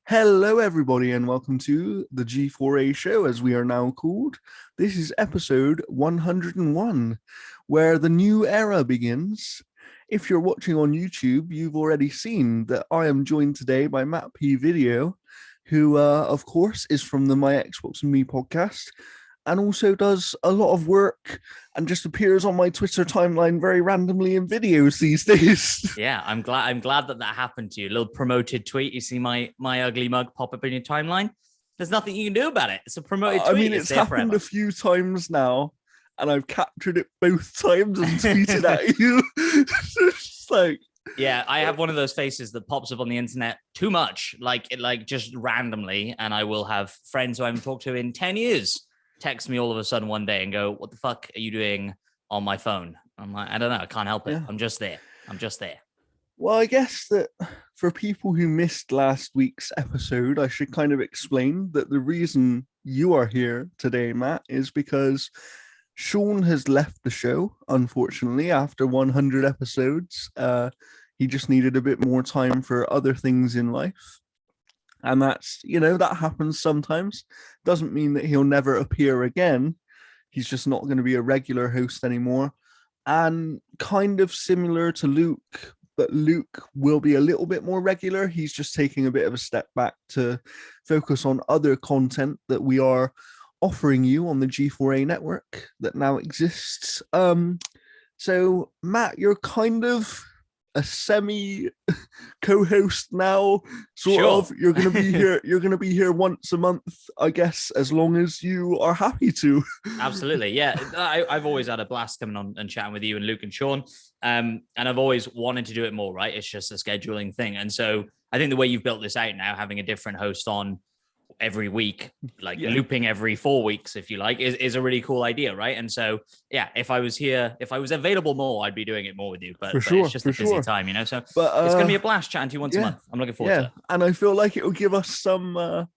Hello, everybody, and welcome to the G4A show, as we are now called. This is episode 101, where the new era begins. If you're watching on YouTube, you've already seen that I am joined today by Matt P. Video, who, of course, is from the My Xbox and Me podcast, and also does a lot of work and just appears on my Twitter timeline very randomly in videos these days. Yeah, I'm glad that happened to you. A little promoted tweet. You see my ugly mug pop up in your timeline. There's nothing you can do about it. It's a promoted tweet. I mean, it's happened forever. A few times now, and I've captured it both times and tweeted at you. It's like, yeah, I have one of those faces that pops up on the internet too much, like just randomly, and I will have friends who I haven't talked to in 10 years text me all of a sudden one day and go, "What the fuck are you doing on my phone?" I'm like, I don't know. I can't help it. Yeah. I'm just there. Well, I guess that for people who missed last week's episode, I should kind of explain that the reason you are here today, Matt, is because Sean has left the show, unfortunately, after 100 episodes. He just needed a bit more time for other things in life. And that's, that happens sometimes. Doesn't mean that he'll never appear again. He's just not going to be a regular host anymore. And kind of similar to Luke, but Luke will be a little bit more regular. He's just taking a bit of a step back to focus on other content that we are offering you on the G4A network that now exists. So, Matt, you're kind of a semi co-host now, sort of. You're going to be here. You're going to be here once a month, I guess, as long as you are happy to. Absolutely, yeah. I've always had a blast coming on and chatting with you and Luke and Sean, and I've always wanted to do it more. Right, it's just a scheduling thing, and so I think the way you've built this out now, having a different host on every week, looping every 4 weeks, if you like, is a really cool idea, right? And so, yeah, if I was available more, I'd be doing it more with you. But it's just a busy time, So it's going to be a blast chatting to you once a month. I'm looking forward to it. And I feel like it will give us some.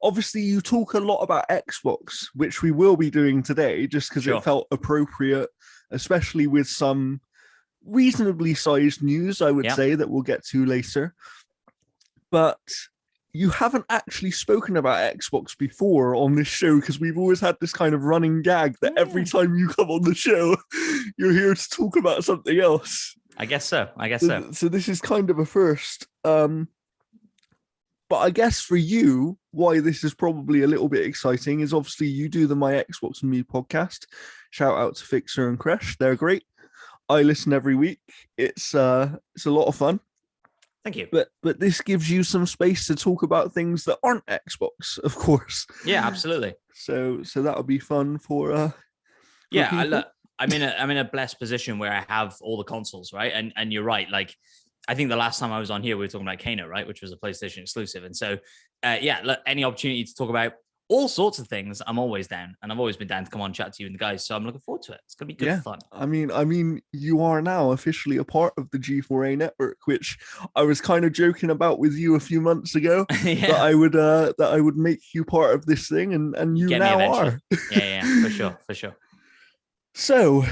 Obviously, you talk a lot about Xbox, which we will be doing today, just because it felt appropriate, especially with some reasonably sized news, I would say, that we'll get to later. But you haven't actually spoken about Xbox before on this show, because we've always had this kind of running gag that every time you come on the show, you're here to talk about something else. I guess so. So this is kind of a first. But I guess for you, why this is probably a little bit exciting is obviously you do the My Xbox and Me podcast. Shout out to Fixer and Crash. They're great. I listen every week. It's a lot of fun. Thank you. But this gives you some space to talk about things that aren't Xbox, of course. Yeah, absolutely. So that would be fun for I'm in a blessed position where I have all the consoles, right? And you're right. Like, I think the last time I was on here, we were talking about Kano, right, which was a PlayStation exclusive. And so, any opportunity to talk about all sorts of things, I'm always down, and I've always been down to come on chat to you and the guys. So I'm looking forward to it. It's gonna be good fun. I mean, you are now officially a part of the G4A network, which I was kind of joking about with you a few months ago. that I would make you part of this thing, and you now are. for sure. So,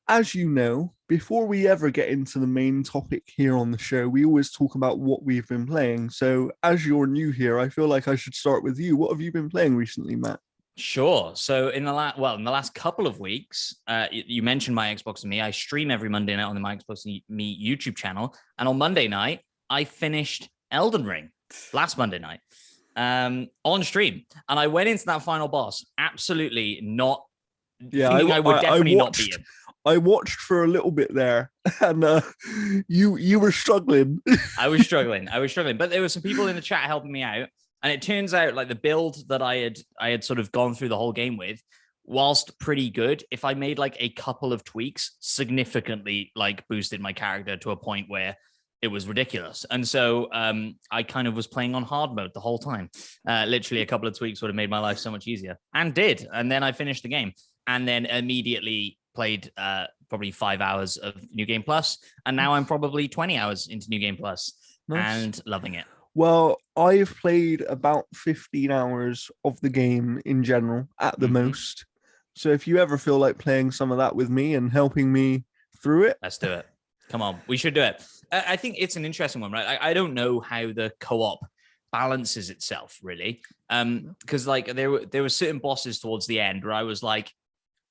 as you know, before we ever get into the main topic here on the show, we always talk about what we've been playing. So as you're new here, I feel like I should start with you. What have you been playing recently, Matt? Sure. So in the last couple of weeks, you mentioned My Xbox and Me. I stream every Monday night on the My Xbox and Me YouTube channel. And on Monday night, I finished Elden Ring last Monday night on stream. And I went into that final boss absolutely not thinking I would definitely not beat him. I watched for a little bit there, and you were struggling. I was struggling, but there were some people in the chat helping me out, and it turns out like the build that I had sort of gone through the whole game with, whilst pretty good, if I made like a couple of tweaks, significantly like boosted my character to a point where it was ridiculous. And so I kind of was playing on hard mode the whole time. Literally a couple of tweaks would have made my life so much easier, and did. And then I finished the game, and then immediately played probably 5 hours of New Game Plus, and now I'm probably 20 hours into New Game Plus. Nice. And loving it. Well, I've played about 15 hours of the game in general at the most. So if you ever feel like playing some of that with me and helping me through it, let's do it. Come on, we should do it. I think it's an interesting one, right? I don't know how the co-op balances itself really. Because like there were certain bosses towards the end where I was like,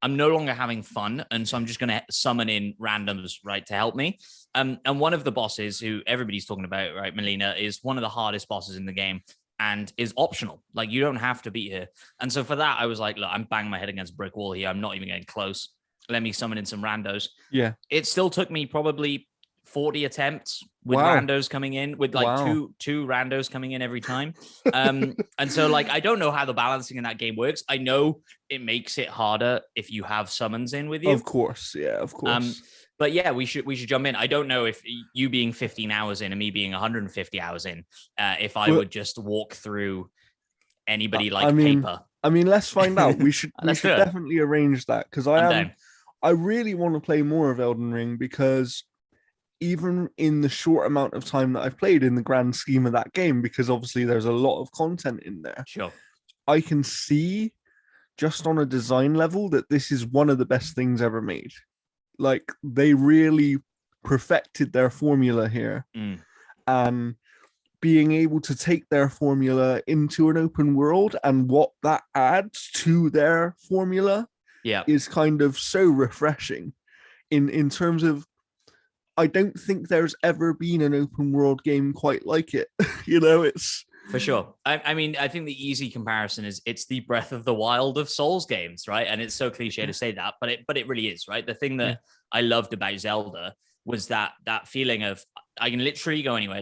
I'm no longer having fun, and so I'm just going to summon in randoms, right, to help me. And one of the bosses who everybody's talking about, right, Melina, is one of the hardest bosses in the game and is optional. Like, you don't have to beat her. And so for that, I was like, look, I'm banging my head against a brick wall here. I'm not even getting close. Let me summon in some randos. Yeah. It still took me probably 40 attempts with Wow. randos coming in, with like two randos coming in every time. And so like, I don't know how the balancing in that game works. I know it makes it harder if you have summons in with you. Of course. Yeah, of course. But yeah, we should jump in. I don't know if you being 15 hours in and me being 150 hours in, if I would just walk through anybody like paper. I mean, let's find out. We should definitely arrange that, because I really want to play more of Elden Ring, because even in the short amount of time that I've played, in the grand scheme of that game, because obviously there's a lot of content in there. Sure. I can see just on a design level that this is one of the best things ever made. Like, they really perfected their formula here. And being able to take their formula into an open world and what that adds to their formula is kind of so refreshing in terms of, I don't think there's ever been an open world game quite like it. It's for sure. I mean, I think the easy comparison is it's the Breath of the Wild of Souls games, right? And it's so cliche to say that, but it really is, right? The thing that I loved about Zelda was that feeling of, I can literally go anywhere.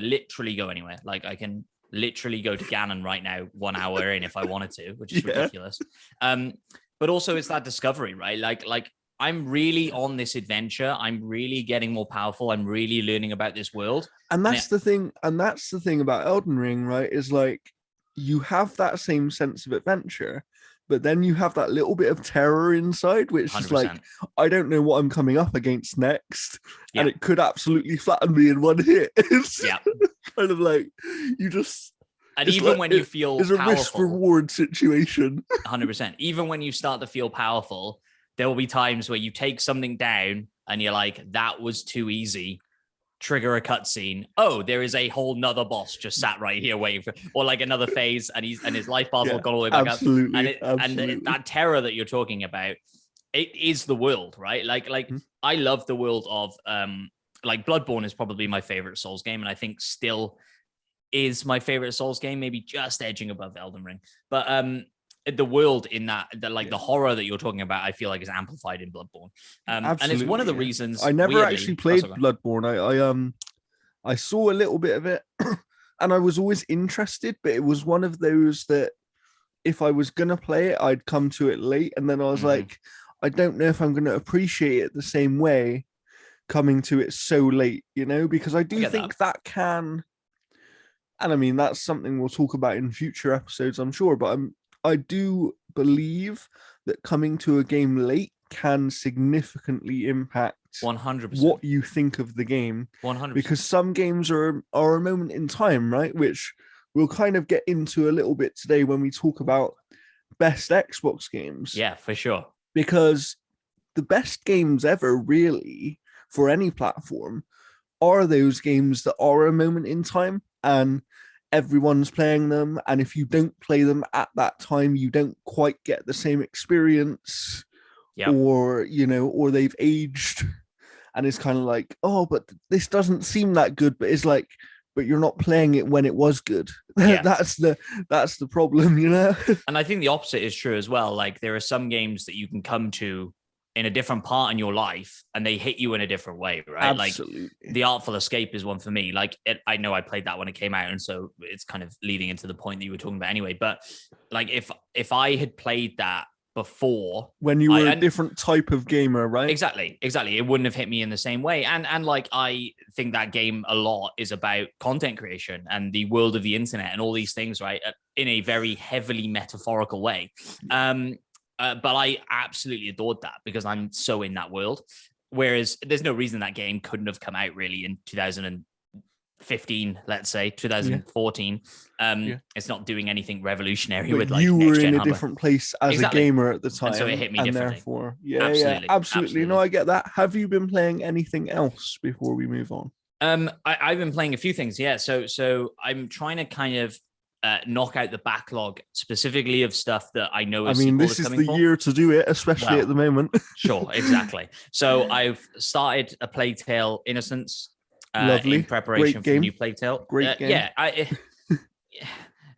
Like, I can literally go to Ganon right now, 1 hour in if I wanted to, which is ridiculous. But also it's that discovery, right? Like I'm really on this adventure. I'm really getting more powerful. I'm really learning about this world. And that's the thing. And that's the thing about Elden Ring, right? Is like, you have that same sense of adventure, but then you have that little bit of terror inside, which 100%. Is like, I don't know what I'm coming up against next. And it could absolutely flatten me in one hit. It's kind of like, you just... And even like, when you feel it's powerful... It's a risk-reward situation. 100%. Even when you start to feel powerful, there will be times where you take something down and you're like, that was too easy. Trigger a cutscene. Oh, there is a whole nother boss just sat right here waiting for, or like another phase, and his life bars will go all the way back up. And that terror that you're talking about, it is the world, right? Like I love the world of like Bloodborne is probably my favorite Souls game, and I think still is my favorite Souls game, maybe just edging above Elden Ring. But the world in that like the horror that you're talking about, I feel like is amplified in Bloodborne. And it's one of the reasons I never actually played Bloodborne. I saw a little bit of it and I was always interested, but it was one of those that if I was gonna play it, I'd come to it late, and then I was like, I don't know if I'm gonna appreciate it the same way coming to it so late, because I do think that can, and I mean that's something we'll talk about in future episodes, I'm sure, but I do believe that coming to a game late can significantly impact 100% what you think of the game. 100%. Because some games are a moment in time, right? Which we'll kind of get into a little bit today when we talk about best Xbox games. Yeah, for sure. Because the best games ever, really, for any platform, are those games that are a moment in time and everyone's playing them, and if you don't play them at that time, you don't quite get the same experience, or they've aged, and it's kind of like, oh, but this doesn't seem that good, but it's like, but you're not playing it when it was good. That's the problem, And I think the opposite is true as well. Like, there are some games that you can come to in a different part in your life and they hit you in a different way, right? Absolutely. Like The Artful Escape is one for me. Like I know I played that when it came out, and so it's kind of leading into the point that you were talking about anyway. But like if I had played that before, when you were a different type of gamer, right? Exactly. It wouldn't have hit me in the same way. And like, I think that game a lot is about content creation and the world of the internet and all these things, right? In a very heavily metaphorical way. But I absolutely adored that because I'm so in that world. Whereas there's no reason that game couldn't have come out really in 2015, let's say 2014. It's not doing anything revolutionary, but with like you were in a different place as a gamer at the time, and so it hit me differently. Therefore, absolutely. No, I get that. Have you been playing anything else before we move on? I've been playing a few things. Yeah. So I'm trying to kind of knock out the backlog specifically of stuff that I know I is mean, sequel this is coming the for. year to do it, especially at Well, the moment. Sure, exactly. So I've started a Plague Tale Innocence in Lovely. preparation Great for the game. new Plague Tale. Great game.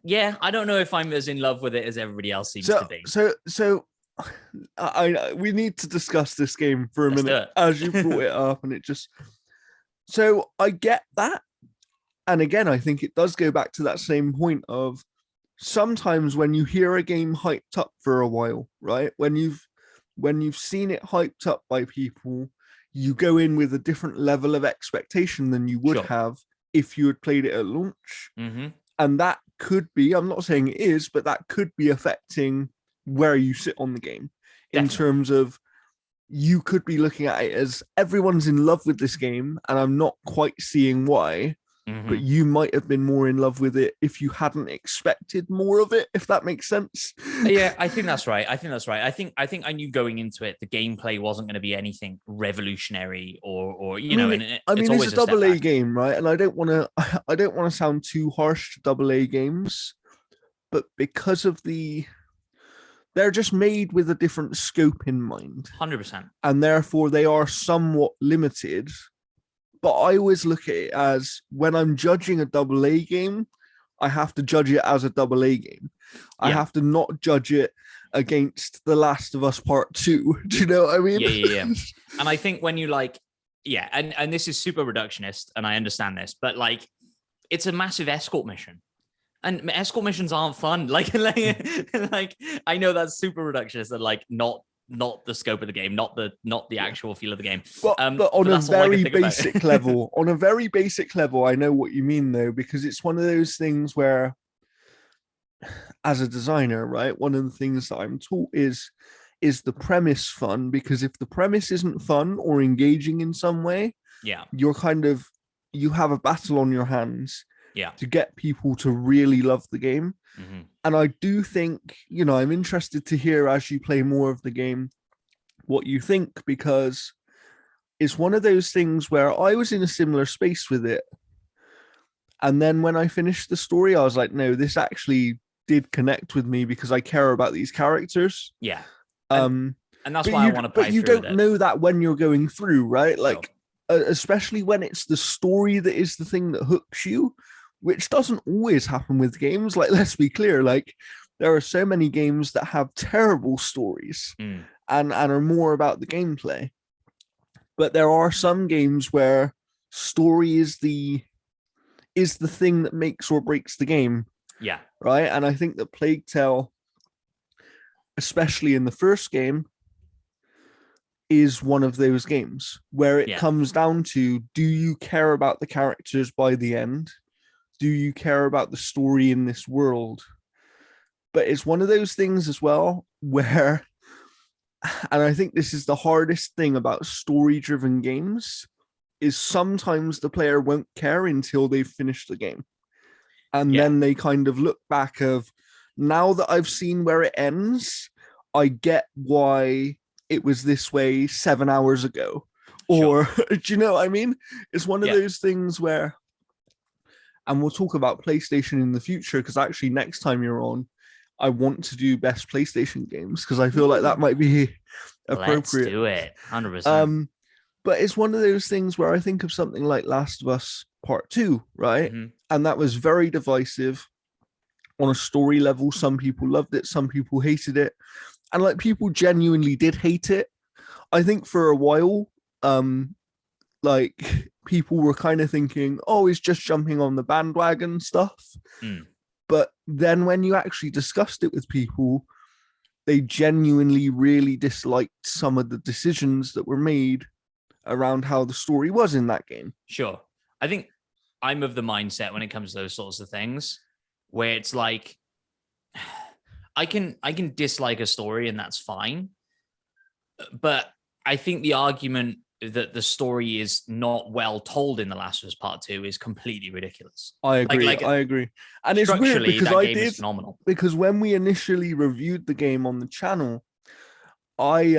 Yeah, I don't know if I'm as in love with it as everybody else seems to be. We need to discuss this game for a Let's minute as you brought it up, and it just. So I get that, and again, I think it does go back to that same point of sometimes when you hear a game hyped up for a while, right? When you've seen it hyped up by people, you go in with a different level of expectation than you would have if you had played it at launch. Mm-hmm. And that could be, I'm not saying it is, but that could be affecting where you sit on the game. Definitely. In terms of you could be looking at it as everyone's in love with this game and I'm not quite seeing why. Mm-hmm. But you might have been more in love with it if you hadn't expected more of it, if that makes sense. Yeah, I think that's right. I think I knew going into it the gameplay wasn't going to be anything revolutionary or you know. It's a double A game, right? And I don't want to sound too harsh to double A games, but because of they're just made with a different scope in mind. 100%. And therefore they are somewhat limited. But I always look at it as when I'm judging a double A game, I have to judge it as a double A game. I have to not judge it against The Last of Us Part 2. Do you know what I mean? Yeah. And I think when you and this is super reductionist, and I understand this, but it's a massive escort mission. And escort missions aren't fun. Like I know that's super reductionist and not the scope of the game, not the actual feel of the game. But on a very basic level, I know what you mean though, because it's one of those things where, as a designer, right, one of the things that I'm taught is the premise fun? Because if the premise isn't fun or engaging in some way, you have a battle on your hands. To get people to really love the game. Mm-hmm. And I do think, I'm interested to hear as you play more of the game, what you think, because it's one of those things where I was in a similar space with it. And then when I finished the story, I was like, no, this actually did connect with me because I care about these characters. Yeah. And that's why I want to play. But you don't know that when you're going through, right? Especially when it's the story that is the thing that hooks you, which doesn't always happen with games. Let's be clear, there are so many games that have terrible stories and are more about the gameplay. But there are some games where story is the thing that makes or breaks the game. Yeah. Right? And I think that Plague Tale, especially in the first game, is one of those games where it comes down to, do you care about the characters by the end? Do you care about the story in this world? But it's one of those things as well where, and I think this is the hardest thing about story-driven games, is sometimes the player won't care until they've finished the game. And then they kind of look back of, now that I've seen where it ends, I get why it was this way 7 hours ago. Or, do you know what I mean? It's one of those things where, and we'll talk about PlayStation in the future, because actually next time you're on, I want to do best PlayStation games, because I feel like that might be appropriate. Let's do it, 100%. But it's one of those things where I think of something like Last of Us Part 2, right? Mm-hmm. And that was very divisive on a story level. Some people loved it, some people hated it. And people genuinely did hate it. I think for a while, people were kind of thinking, oh, he's just jumping on the bandwagon stuff. But then when you actually discussed it with people, they genuinely really disliked some of the decisions that were made around how the story was in that game. Sure. I think I'm of the mindset when it comes to those sorts of things where it's I can dislike a story and that's fine. But I think the argument that the story is not well told in The Last of Us Part 2 is completely ridiculous. I agree. I agree. And it's weird because that game is phenomenal. Because when we initially reviewed the game on the channel, I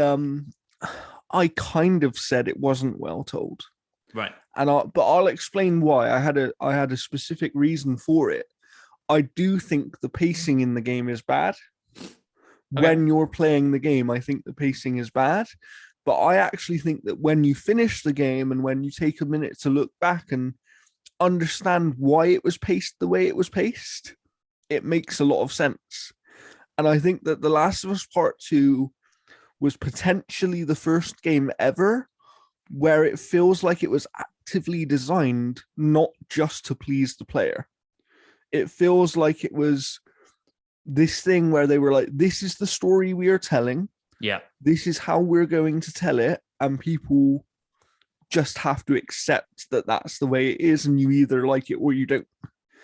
kind of said it wasn't well told. Right. But I'll explain why. I had a specific reason for it. I do think the pacing in the game is bad. Okay. When you're playing the game, I think the pacing is bad. But I actually think that when you finish the game and when you take a minute to look back and understand why it was paced the way it was paced, it makes a lot of sense. And I think that The Last of Us Part 2 was potentially the first game ever where it feels like it was actively designed not just to please the player. It feels like it was this thing where they were like, this is the story we are telling. Yeah. This is how we're going to tell it. And people just have to accept that that's the way it is. And you either like it or you don't.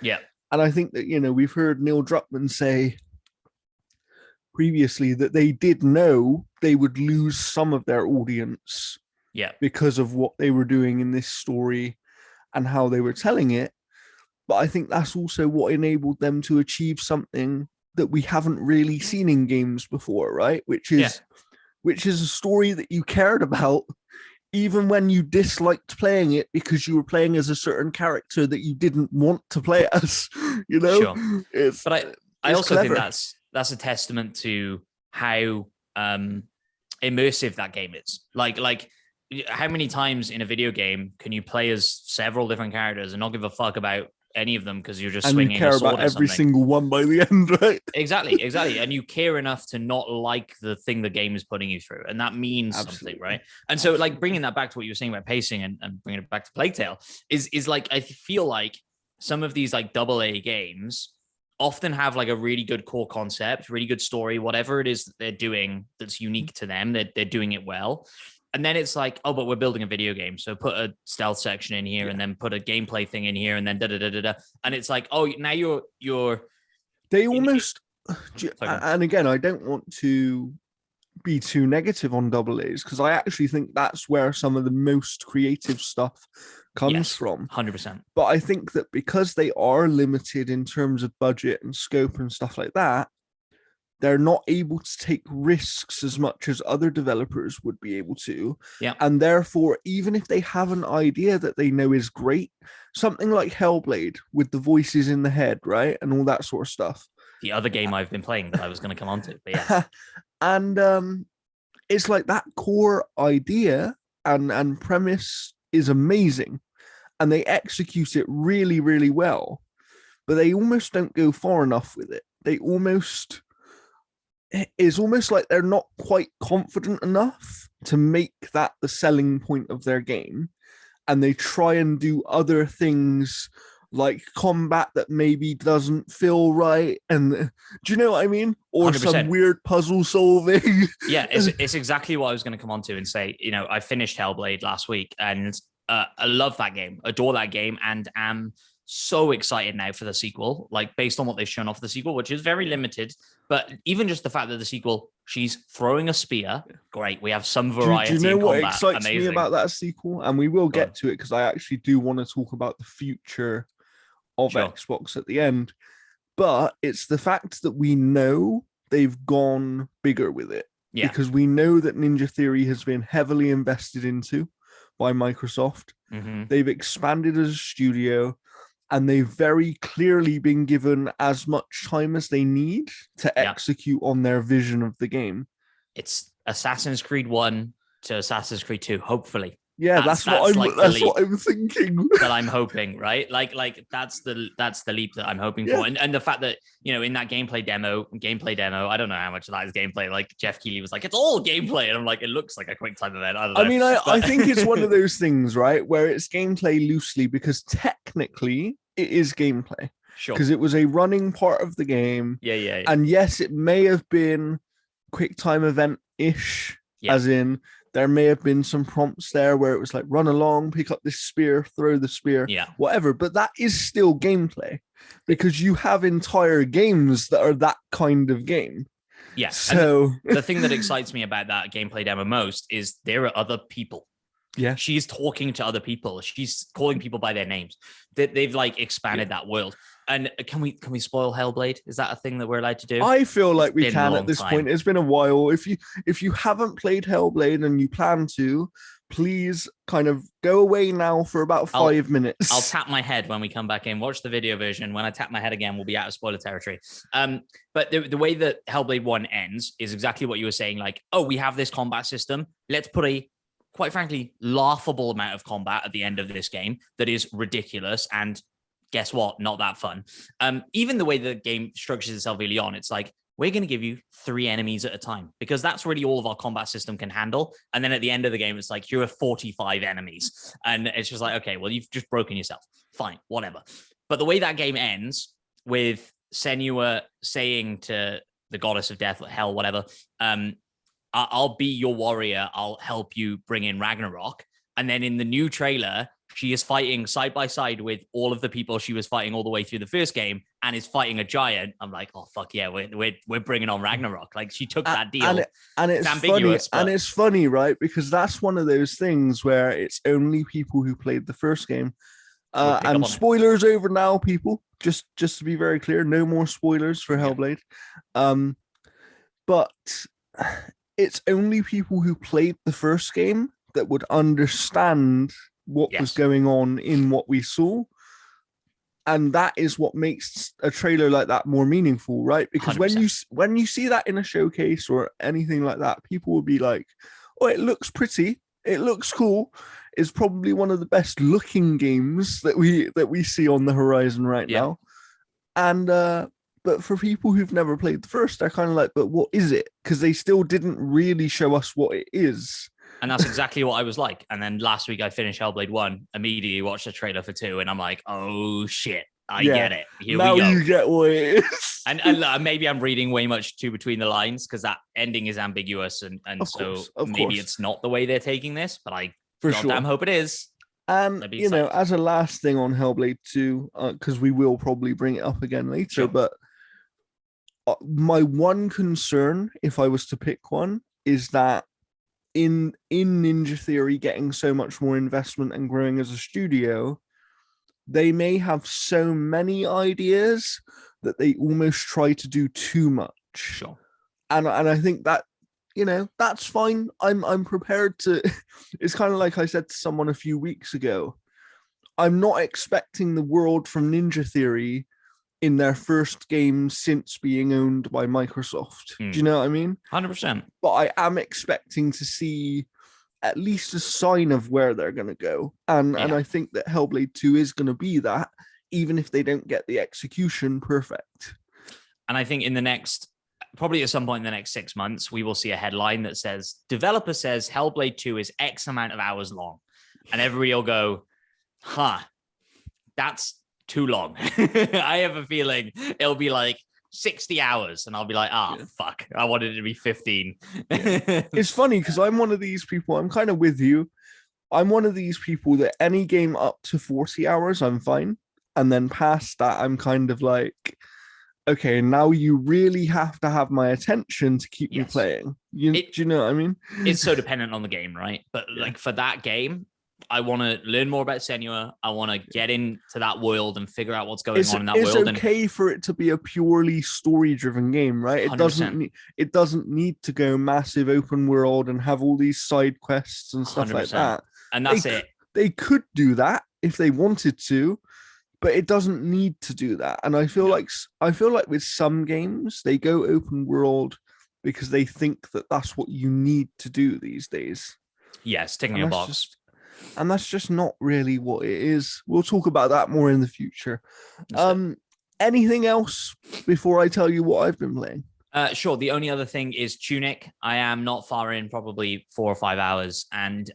Yeah. And I think that, we've heard Neil Druckmann say previously that they did know they would lose some of their audience because of what they were doing in this story and how they were telling it. But I think that's also what enabled them to achieve something that we haven't really seen in games before, right? Which is a story that you cared about even when you disliked playing it because you were playing as a certain character that you didn't want to play as, Sure. But I also clever. think that's a testament to how immersive that game is. Like how many times in a video game can you play as several different characters and not give a fuck about any of them because you're just swinging a sword or something? And you care about every single one by the end, right? Exactly. And you care enough to not like the thing the game is putting you through. And that means something, right? And so like bringing that back to what you were saying about pacing and bringing it back to Plague Tale is like, I feel like some of these like AA games often have like a really good core concept, really good story, whatever it is that they're doing that's unique to them, they're doing it well. And then it's like, oh, but we're building a video game. So put a stealth section in here and then put a gameplay thing in here and then da-da-da-da-da. And it's like, oh, now you're... They almost... And again, I don't want to be too negative on AA's because I actually think that's where some of the most creative stuff comes from. 100%. But I think that because they are limited in terms of budget and scope and stuff like that, they're not able to take risks as much as other developers would be able to. Yeah. And therefore, even if they have an idea that they know is great, something like Hellblade with the voices in the head, right? And all that sort of stuff. The other game I've been playing that I was going to come on to. But yeah. And it's like that core idea and premise is amazing. And they execute it really, really well. But they almost don't go far enough with it. It's almost like they're not quite confident enough to make that the selling point of their game. And they try and do other things like combat that maybe doesn't feel right. And do you know what I mean? Or 100%. Some weird puzzle solving. Yeah, it's exactly what I was going to come on to and say, I finished Hellblade last week and I love that game, adore that game, and am so excited now for the sequel, like based on what they've shown off the sequel, which is very limited. But even just the fact that the sequel, she's throwing a spear, great. We have some variety. Do you know what combat, excites me about that sequel? And we will get to it because I actually do want to talk about the future of Xbox at the end. But it's the fact that we know they've gone bigger with it. Yeah. Because we know that Ninja Theory has been heavily invested into by Microsoft. Mm-hmm. They've expanded as a studio. And they've very clearly been given as much time as they need to execute on their vision of the game. It's Assassin's Creed 1 to Assassin's Creed 2, hopefully. Yeah, that's what I'm thinking. That I'm hoping, right? Like that's the leap that I'm hoping for. And the fact that, in that gameplay demo, I don't know how much of that is gameplay. Like Jeff Keighley was like, it's all gameplay. And I'm like, it looks like a quick time event. I don't know. I mean, I think it's one of those things, right? Where it's gameplay loosely because technically it is gameplay. Sure. Because it was a running part of the game. Yeah. And yes, it may have been quick time event-ish, as in there may have been some prompts there where it was like run along, pick up this spear, throw the spear, whatever. But that is still gameplay because you have entire games that are that kind of game. Yeah. So the thing that excites me about that gameplay demo most is there are other people. Yeah. She's talking to other people. She's calling people by their names. They've like expanded that world. And can we spoil Hellblade? Is that a thing that we're allowed to do? I feel like It's we been a can long at this time. point. It's been a while. If you haven't played Hellblade and you plan to, please kind of go away now for about I'll 5 minutes. I'll tap my head when we come back in. Watch the video version. When I tap my head again, we'll be out of spoiler territory. But the way that Hellblade 1 ends is exactly what you were saying. Like, oh, we have this combat system. Let's put a, quite frankly, laughable amount of combat at the end of this game that is ridiculous. And guess what? Not that fun. Even the way the game structures itself early on, it's like, we're going to give you 3 enemies at a time because that's really all of our combat system can handle. And then at the end of the game, it's like, here are 45 enemies. And it's just like, okay, well, you've just broken yourself. Fine, whatever. But the way that game ends with Senua saying to the goddess of death, hell, whatever, I'll be your warrior. I'll help you bring in Ragnarok. And then in the new trailer, she is fighting side by side with all of the people she was fighting all the way through the first game and is fighting a giant. I'm like, oh, fuck yeah, we're bringing on Ragnarok. Like, she took that deal. And it's funny, and it's funny, right? Because that's one of those things where it's only people who played the first game. And spoilers over now, people. Just to be very clear, no more spoilers for Hellblade. But it's only people who played the first game that would understand what was going on in what we saw. And that is what makes a trailer like that more meaningful, right? Because 100%. when you see that in a showcase or anything like that, people will be like, oh, it looks pretty, it looks cool. It's probably one of the best looking games that we see on the horizon right now. And but for people who've never played the first, they're kind of like, but what is it? Because they still didn't really show us what it is. And that's exactly what I was like. And then last week I finished Hellblade 1, immediately watched the trailer for 2, and I'm like, oh shit, I get it. Here now we go. You get what it is. And maybe I'm reading way much too between the lines because that ending is ambiguous. And so maybe it's not the way they're taking this, but I goddamn hope it is. And, you know, as a last thing on Hellblade 2, because we will probably bring it up again later, but my one concern, if I was to pick one, is that in Ninja Theory getting so much more investment and growing as a studio, they may have so many ideas that they almost try to do too much. Sure. And I think that, you know, that's fine. I'm prepared to. It's kind of like I said to someone a few weeks ago. I'm not expecting the world from Ninja Theory in their first game since being owned by Microsoft. Do you know what I mean? 100%. But I am expecting to see at least a sign of where they're going to go. And I think that Hellblade 2 is going to be that, even if they don't get the execution perfect. And I think in the next, probably at some point in the next 6 months, we will see a headline that says, developer says Hellblade 2 is X amount of hours long. And everybody will go, that's too long. I have a feeling it'll be like 60 hours and I'll be like, fuck, I wanted it to be 15. It's funny because I'm one of these people, I'm kind of with you. I'm one of these people that any game up to 40 hours, I'm fine. And then past that, I'm kind of like, okay, now you really have to have my attention to keep me playing. Do you know what I mean? It's so dependent on the game, right? But like for that game, I want to learn more about Senua. I want to get into that world and figure out what's going on in that world. It's okay for it to be a purely story-driven game, right? 100%. It doesn't need to go massive open world and have all these side quests and stuff 100%. Like that. And that's it. They could do that if they wanted to, but it doesn't need to do that. And I feel like with some games they go open world because they think that that's what you need to do these days. Yes, ticking a box. And that's just not really what it is. We'll talk about that more in the future. Anything else before I tell you what I've been playing? Sure. The only other thing is Tunic. I am not far in, probably 4 or 5 hours. And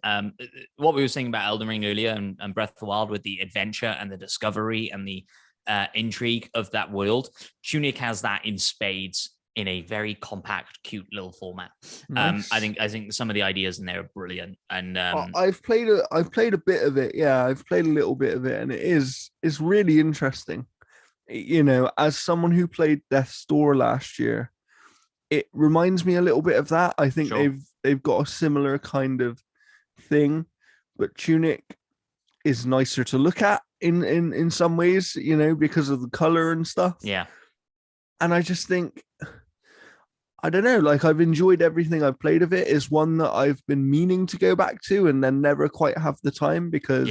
what we were saying about Elden Ring earlier and Breath of the Wild with the adventure and the discovery and the intrigue of that world, Tunic has that in spades in a very compact, cute little format. Nice. I think some of the ideas in there are brilliant. And I've played a bit of it. Yeah, I've played a little bit of it, and it's really interesting. You know, as someone who played Death's Door last year, it reminds me a little bit of that. I think they've got a similar kind of thing, but Tunic is nicer to look at in some ways, you know, because of the color and stuff. Yeah. And I just think, I don't know, like I've enjoyed everything I've played of it. It's one that I've been meaning to go back to and then never quite have the time because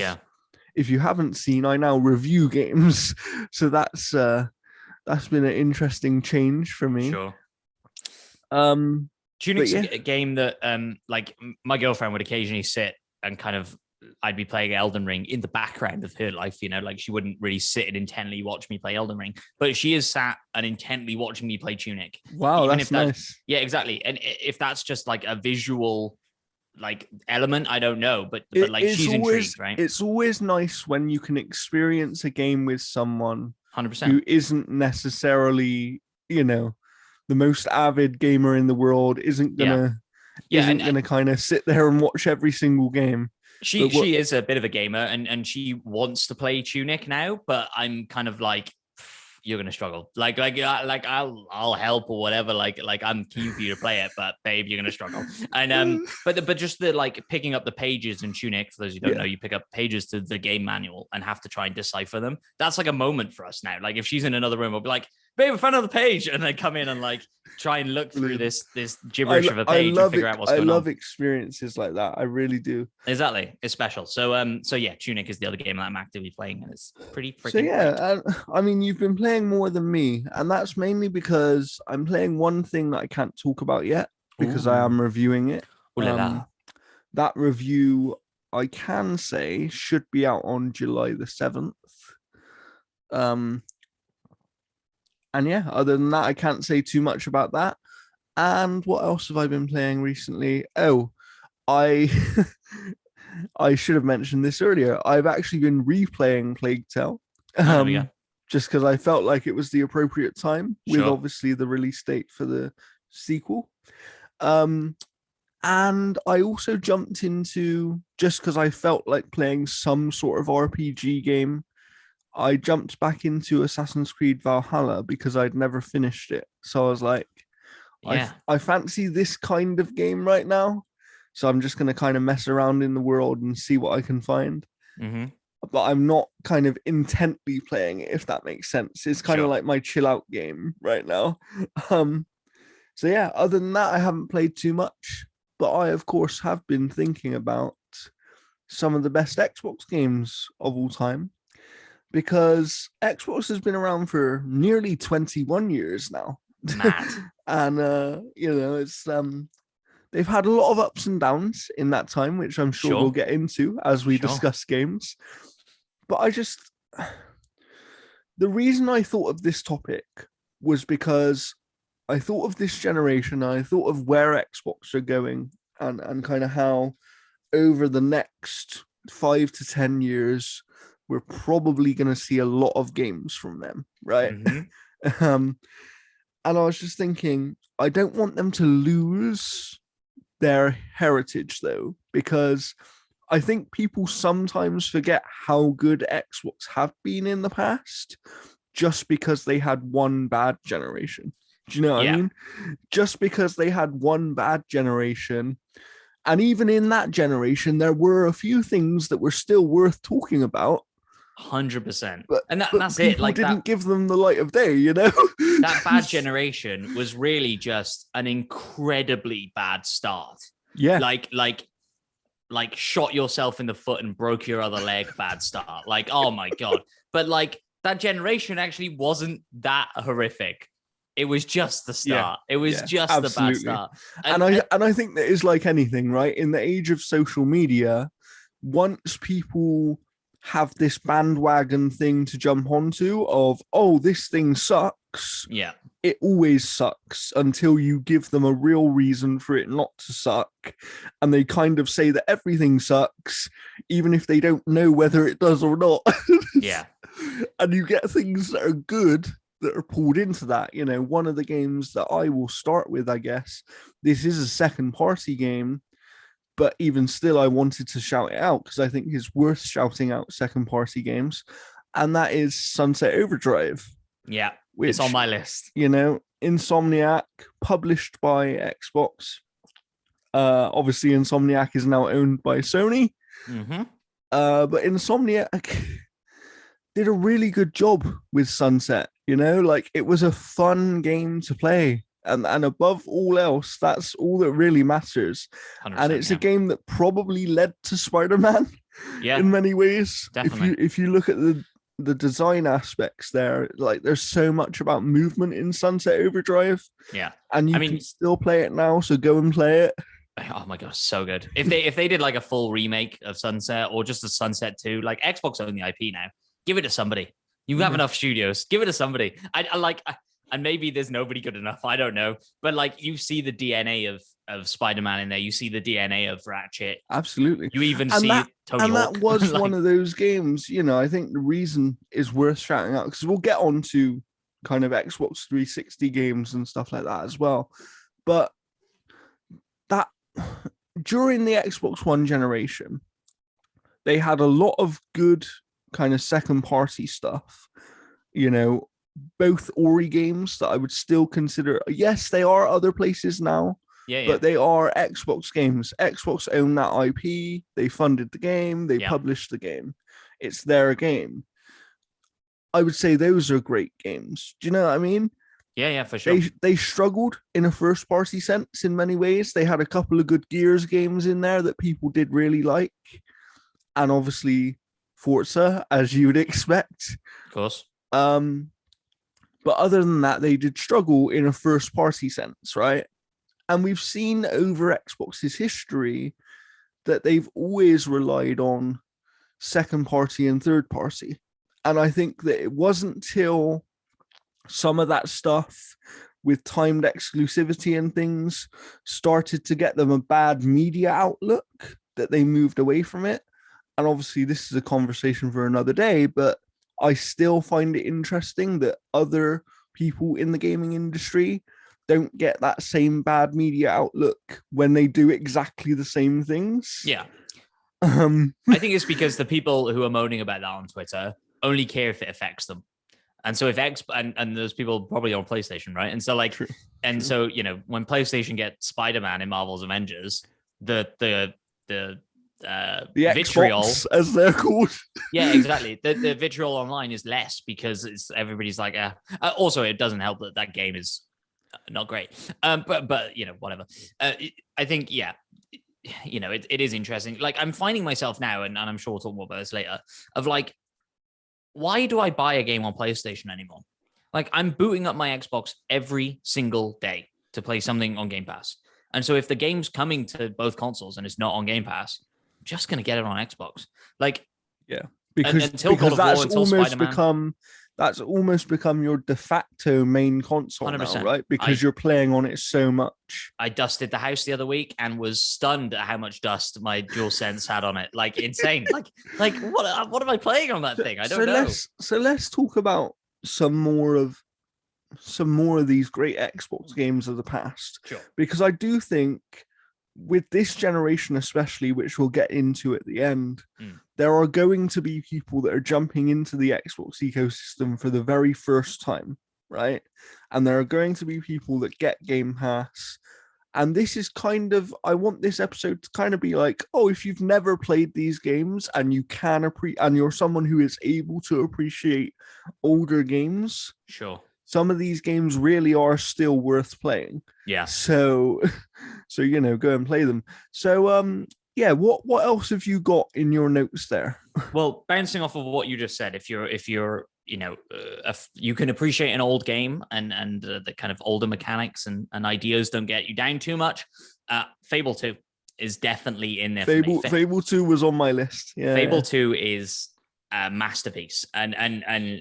if you haven't seen, I now review games. So that's been an interesting change for me. Sure. Tunic's a game that like my girlfriend would occasionally sit and kind of, I'd be playing Elden Ring in the background of her life, you know, like she wouldn't really sit and intently watch me play Elden Ring, but she is sat and intently watching me play Tunic. Wow, even that's nice. Yeah, exactly. And if that's just like a visual like element, I don't know, but like she's intrigued, right? It's always nice when you can experience a game with someone 100% who isn't necessarily, you know, the most avid gamer in the world, isn't gonna kind of sit there and watch every single game. She is a bit of a gamer and she wants to play Tunic now, but I'm kind of like, you're gonna struggle. Like I'll help or whatever. Like I'm keen for you to play it, but babe, you're gonna struggle. And but just the like picking up the pages in Tunic, for those who don't know, you pick up pages to the game manual and have to try and decipher them. That's like a moment for us now. Like if she's in another room, I'll be like, babe, I found another page, and then come in and like try and look through this gibberish of a page and figure out what's going on. I love experiences like that. I really do. Exactly, it's special. So yeah, Tunic is the other game that I'm actively playing, and it's pretty freaking. So yeah, I mean, you've been playing more than me, and that's mainly because I'm playing one thing that I can't talk about yet because I am reviewing it. That review, I can say, should be out on July the 7th. And yeah, other than that, I can't say too much about that. And what else have I been playing recently? Oh, I should have mentioned this earlier. I've actually been replaying Plague Tale. Just because I felt like it was the appropriate time with obviously the release date for the sequel. And I also jumped into, just because I felt like playing some sort of RPG game, I jumped back into Assassin's Creed Valhalla because I'd never finished it. So I was like, I fancy this kind of game right now. So I'm just going to kind of mess around in the world and see what I can find. But I'm not kind of intently playing it, if that makes sense. It's kind of like my chill out game right now. So yeah, other than that, I haven't played too much. But I, of course, have been thinking about some of the best Xbox games of all time. Because Xbox has been around for nearly 21 years now. And, you know, it's they've had a lot of ups and downs in that time, which I'm sure we'll get into as we discuss games. But the reason I thought of this topic was because I thought of this generation, and I thought of where Xbox are going and kind of how over the next 5 to 10 years, we're probably going to see a lot of games from them, right? And I was just thinking, I don't want them to lose their heritage, though, because I think people sometimes forget how good Xbox have been in the past just because they had one bad generation. Do you know what I mean? Just because they had one bad generation. And even in that generation, there were a few things that were still worth talking about. 100%. And that's people it. Like didn't give them the light of day, you know? That bad generation was really just an incredibly bad start. Yeah. Like shot yourself in the foot and broke your other leg bad start. Like, oh my God. But like that generation actually wasn't that horrific. It was just the start. It was just absolutely. The bad start. And I think that is like anything, right? In the age of social media, once people have this bandwagon thing to jump onto of, oh, this thing sucks. Yeah. It always sucks until you give them a real reason for it not to suck. And they kind of say that everything sucks, even if they don't know whether it does or not. Yeah. And you get things that are good that are pulled into that. You know, one of the games that I will start with, I guess, this is a second party game, but even still, I wanted to shout it out because I think it's worth shouting out second party games. And that is Sunset Overdrive. Yeah, it's on my list. You know, Insomniac, published by Xbox. Obviously, Insomniac is now owned by Sony. But Insomniac did a really good job with Sunset. Like it was a fun game to play. And above all else, that's all that really matters. And 100%. it's a Yeah. game that probably led to Spider-Man Yeah, in many ways. If definitely. you look at the design aspects there, like there's so much about movement in Sunset Overdrive, Yeah. and I you can mean, still play it now, so go and play it. oh my god, so good. If they did like a full remake of Sunset or just a Sunset 2, like Xbox own the IP now. Give it to somebody. You have Yeah. enough studios. Give it to somebody. I like and maybe there's nobody good enough. I don't know. But like you see the DNA of Spider-Man in there. You see the DNA of Ratchet. Absolutely. You even And see that Tony and that Hawk. was one Like, of those games, I think the reason is worth shouting out, because we'll get on to kind of Xbox 360 games and stuff like that as well. But that during the Xbox One generation, they had a lot of good kind of second party stuff, you know, both Ori games that I would still consider. Yes, they are other places now, yeah, yeah, but they are Xbox games. Xbox own that IP. They funded the game. They yeah, published the game. It's their game. I would say those are great games. Do you know what I mean? yeah, yeah, for sure. They struggled in a first party sense in many ways. They had a couple of good Gears games in there that people did really like, and obviously Forza, as you would expect. Of course. Um, but other than that, they did struggle in a first party sense, right? And we've seen over Xbox's history that they've always relied on second party and third party. And I think that it wasn't till some of that stuff with timed exclusivity and things started to get them a bad media outlook that they moved away from it. And obviously, this is a conversation for another day, but I still find it interesting that other people in the gaming industry don't get that same bad media outlook when they do exactly the same things. Yeah. Um, I think it's because the people who are moaning about that on Twitter only care if it affects them. And so if and those people probably on PlayStation, right? And so like, true, and true. so when PlayStation gets Spider-Man in Marvel's Avengers, the The vitriol, Xbox, as they're called. yeah, exactly. The vitriol online is less because everybody's like, also it doesn't help that that game is not great. But whatever. I think it is interesting. Like I'm finding myself now, and I'm sure we'll talk more about this later, of like, why do I buy a game on PlayStation anymore? Like I'm booting up my Xbox every single day to play something on Game Pass. And so if the game's coming to both consoles and it's not on Game Pass, I'm just going to get it on Xbox. Like, yeah, because until God of War, until Spider-Man. That's almost become your de facto main console now, 100%. right? Because you're playing on it so much. I dusted the house the other week and was stunned at how much dust my DualSense had on it. Like insane. like what am I playing on that thing? I don't know. Let's talk about some more of these great Xbox games of the past. Sure. Because I do think with this generation, especially, which we'll get into at the end, there are going to be people that are jumping into the Xbox ecosystem for the very first time, right? And there are going to be people that get Game Pass. And this is kind of, I want this episode to kind of be like, oh, if you've never played these games and you can and you're someone who is able to appreciate older games, sure, some of these games really are still worth playing. Yeah. So go and play them. So yeah, what else have you got in your notes there? Well, bouncing off of what you just said, if you're you can appreciate an old game and the kind of older mechanics and ideas don't get you down too much. Fable 2 is definitely in there. Fable 2 was on my list. Yeah, Fable 2 is a masterpiece, and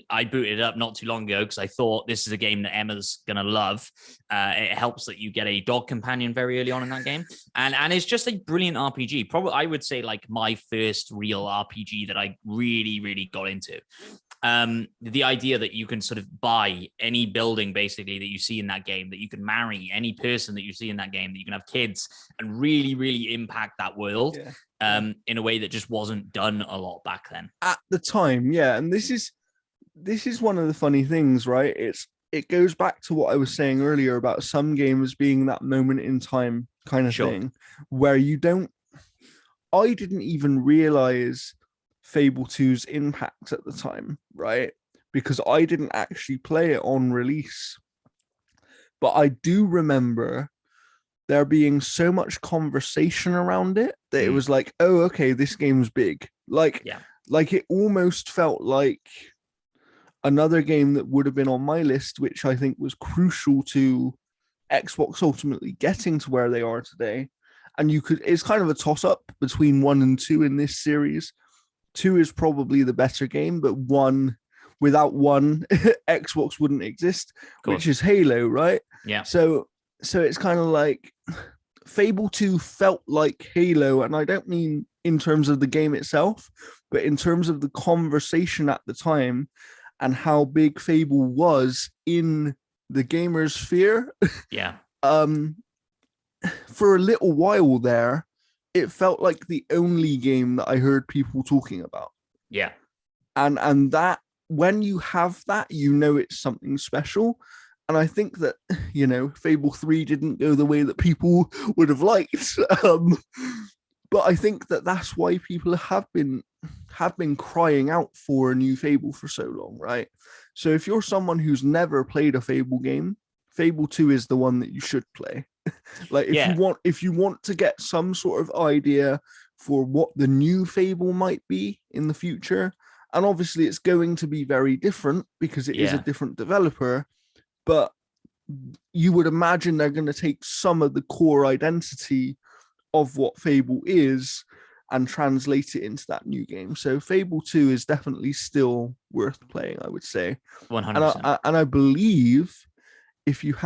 I booted it up not too long ago because I thought this is a game that Emma's gonna love. It helps that you get a dog companion very early on in that game, and it's just a brilliant RPG. Probably I would say like my first real RPG that I really got into. The idea that you can sort of buy any building basically that you see in that game, that you can marry any person that you see in that game, that you can have kids and really impact that world. In a way that just wasn't done a lot back then at the time. Yeah, and this is one of the funny things, right? It goes back to what I was saying earlier about some games being that moment in time kind of thing, where I didn't even realize Fable 2's impact at the time, right? Because I didn't actually play it on release. But I do remember there being so much conversation around it that it was like, oh, okay, this game's big. Like it almost felt like another game that would have been on my list, which I think was crucial to Xbox ultimately getting to where they are today. And it's kind of a toss up between 1 and 2 in this series. 2 is probably the better game, but without 1, Xbox wouldn't exist, which is Halo, right? Yeah. So it's kind of like Fable 2 felt like Halo, and I don't mean in terms of the game itself, but in terms of the conversation at the time and how big Fable was in the gamer sphere. Yeah. For a little while there, it felt like the only game that I heard people talking about. Yeah. And that, when you have that, you know it's something special. And I think that, Fable 3 didn't go the way that people would have liked. But I think that that's why people have been crying out for a new Fable for so long, right? So if you're someone who's never played a Fable game, Fable 2 is the one that you should play. Like if you want to get some sort of idea for what the new Fable might be in the future, and obviously it's going to be very different because it is a different developer, but you would imagine they're going to take some of the core identity of what Fable is and translate it into that new game. So Fable 2 is definitely still worth playing, I would say. 100%. And I believe if you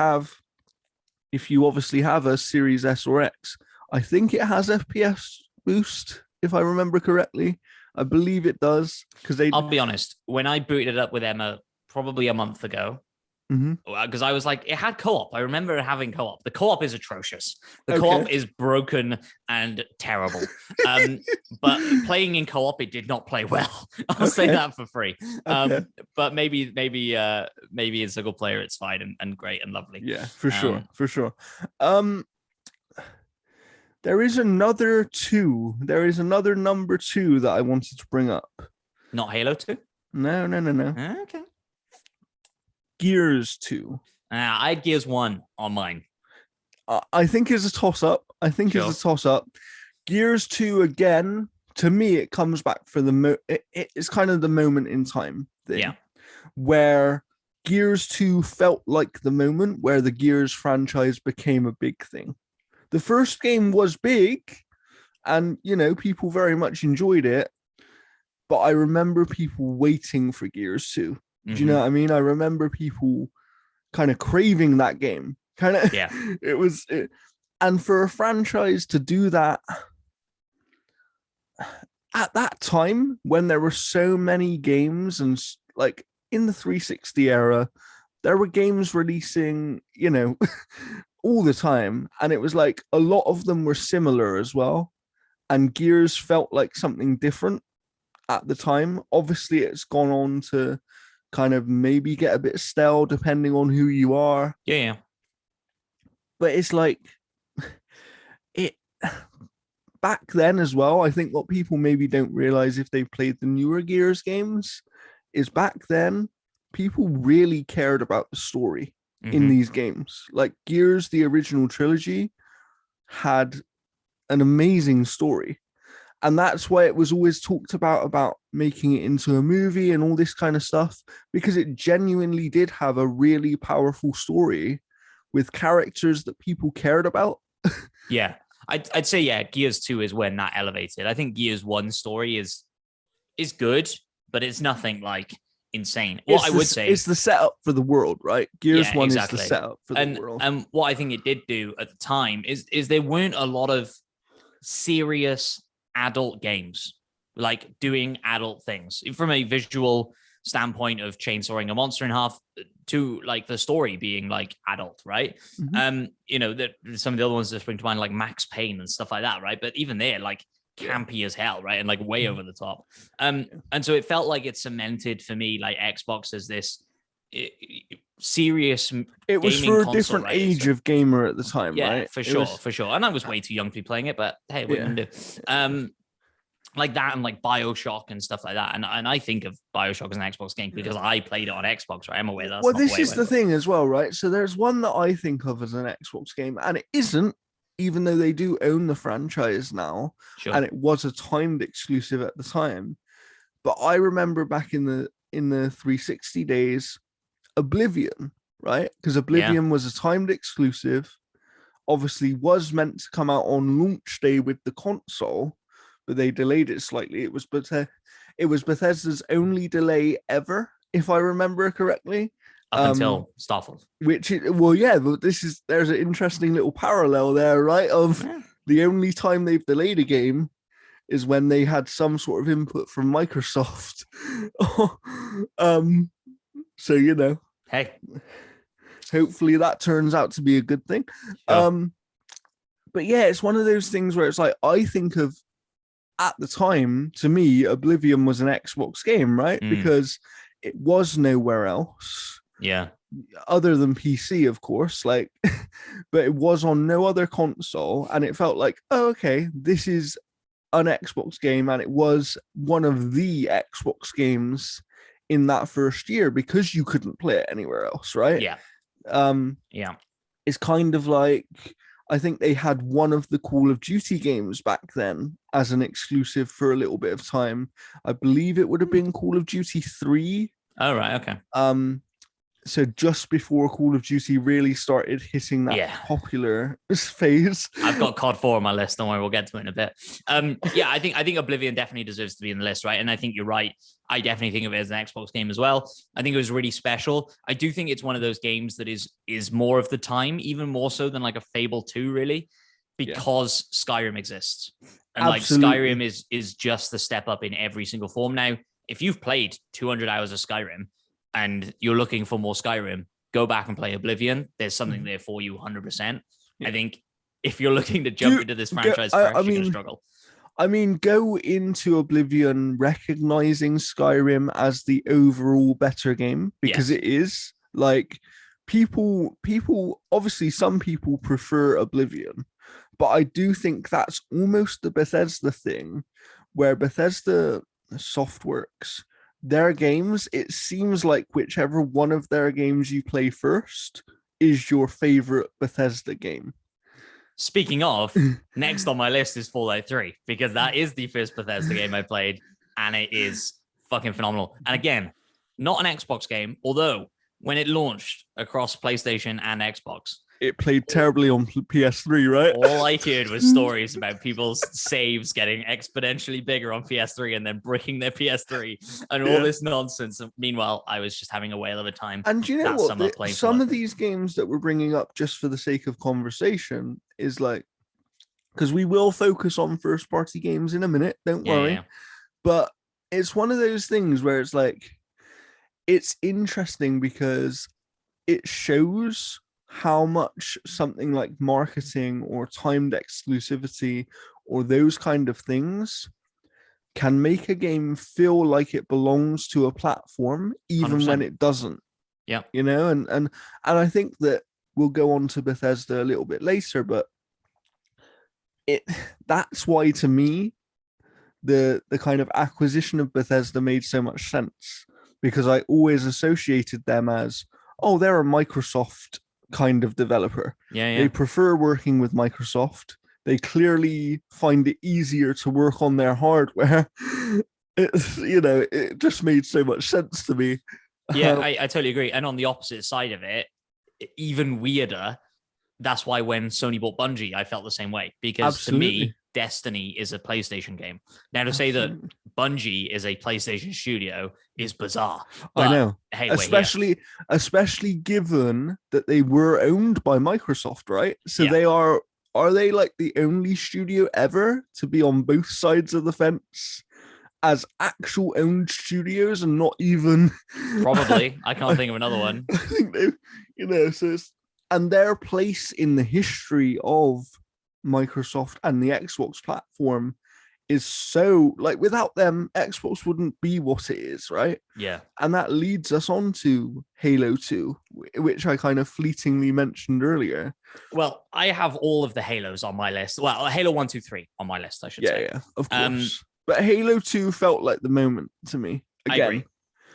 obviously have a Series S or X, I think it has FPS boost, if I remember correctly. I believe it does. I'll be honest, when I booted it up with Emma probably a month ago, because I was like, it had co-op. I remember it having co-op. The co-op is atrocious. The co-op is broken and terrible. But playing in co-op, it did not play well. I'll say that for free. But maybe in single player, it's fine and great and lovely. Yeah, for sure. There is another number 2 that I wanted to bring up. Not Halo 2? No. Okay. Gears 2. I had Gears 1 on mine. I think is a toss-up. Gears 2, again, to me, it comes back for it's kind of the moment in time thing. Where Gears 2 felt like the moment where the Gears franchise became a big thing. The first game was big, and, people very much enjoyed it, but I remember people waiting for Gears 2. Do you know what I mean? I remember people kind of craving that game. And for a franchise to do that at that time when there were so many games, and like in the 360 era, there were games releasing, all the time. And it was like a lot of them were similar as well. And Gears felt like something different at the time. Obviously, it's gone on to kind of maybe get a bit stale depending on who you are. Yeah. But it's like it back then as well. I think what people maybe don't realize if they've played the newer Gears games is back then people really cared about the story in these games. Like Gears, the original trilogy, had an amazing story. And that's why it was always talked about making it into a movie and all this kind of stuff, because it genuinely did have a really powerful story with characters that people cared about. Yeah, I'd say, Gears 2 is when that elevated. I think Gears 1 story is good, but it's nothing like insane. I would say it's the setup for the world, right? Gears 1 is the setup for the world. And what I think it did do at the time is there weren't a lot of serious adult games, like doing adult things from a visual standpoint of chainsawing a monster in half to like the story being like adult, right? That some of the other ones that spring to mind, like Max Payne and stuff like that, right? But even they're like campy as hell, right? And like way over the top. And so it felt like it cemented for me like Xbox as this serious. It was for a different age of gamer at the time, right? For sure. And I was way too young to be playing it, but hey, what you can do? like that and like BioShock and stuff like that. And I think of BioShock as an Xbox game because I played it on Xbox, right? I'm aware that's Well, not the this way it is went. the thing as well, right? So there's one that I think of as an Xbox game, and it isn't, even though they do own the franchise now, Sure. and it was a timed exclusive at the time. But I remember back in the 360 days, Oblivion, right? Because Yeah. Oblivion was a timed exclusive, obviously was meant to come out on launch day with the console, but they delayed it slightly. It was Bethesda's only delay ever, if I remember correctly. Up until Starfield. Well, yeah, but there's an interesting little parallel there, right? Of Yeah. the only time they've delayed a game is when they had some sort of input from Microsoft. So Hey. hopefully that turns out to be a good thing. Sure. But yeah, it's one of those things where it's like I think of at the time, to me, Oblivion was an Xbox game, right? Because it was nowhere else. Yeah. Other than PC, of course, like, but it was on no other console, and it felt like, oh, okay, this is an Xbox game, and it was one of the Xbox games in that first year because you couldn't play it anywhere else, right? Yeah. Yeah. It's kind of like I think they had one of the Call of Duty games back then as an exclusive for a little bit of time. I believe it would have been Call of Duty 3. Oh, right. Okay. So just before Call of Duty really started hitting that popular phase. I've got COD 4 on my list. Don't worry, we'll get to it in a bit. I think Oblivion definitely deserves to be in the list, right? And I think you're right. I definitely think of it as an Xbox game as well. I think it was really special. I do think it's one of those games that is more of the time, even more so than like a Fable 2, really, because Skyrim exists. And Absolutely. like Skyrim is just the step up in every single form. Now, if you've played 200 hours of Skyrim, and you're looking for more Skyrim, go back and play Oblivion. There's something there for you 100%. Yeah. I think if you're looking to jump into this franchise first, you're going to struggle. I mean, go into Oblivion recognizing Skyrim as the overall better game, because it is. Like, people, obviously some people prefer Oblivion, but I do think that's almost the Bethesda thing, where Bethesda Softworks, their games, it seems like whichever one of their games you play first is your favorite Bethesda game. Speaking of, next on my list is Fallout 3, because that is the first Bethesda game I played, and it is fucking phenomenal. And again, not an Xbox game, although when it launched across PlayStation and Xbox, it played terribly on PS3, right? All I heard was stories about people's saves getting exponentially bigger on PS3 and then breaking their PS3 and all this nonsense. Meanwhile, I was just having a whale of a time. And you know what? Some of these games that we're bringing up just for the sake of conversation is like, because we will focus on first-party games in a minute, don't worry. Yeah. But it's one of those things where it's like, it's interesting because it shows how much something like marketing or timed exclusivity or those kind of things can make a game feel like it belongs to a platform, even 100%. When it doesn't. Yeah. And I think that we'll go on to Bethesda a little bit later, but that's why, to me, the kind of acquisition of Bethesda made so much sense, because I always associated them as, oh, they're a Microsoft kind of developer. They prefer working with Microsoft. They clearly find it easier to work on their hardware. It just made so much sense to me. Yeah, I totally agree. And on the opposite side of it, even weirder, that's why when Sony bought Bungie, I felt the same way, because to me, Destiny is a PlayStation game. Now, to say that Bungie is a PlayStation studio is bizarre. I know. Hey, especially given that they were owned by Microsoft, right? So they are they like the only studio ever to be on both sides of the fence as actual owned studios, and not even probably. I can't think of another one. I think they, so and their place in the history of Microsoft and the Xbox platform is so, like, without them, Xbox wouldn't be what it is, right? Yeah. And that leads us on to Halo 2, which I kind of fleetingly mentioned earlier. Well, I have all of the Halos on my list. Well, Halo 1, 2, 3 on my list, I should say. Yeah, of course. But Halo 2 felt like the moment to me. Again,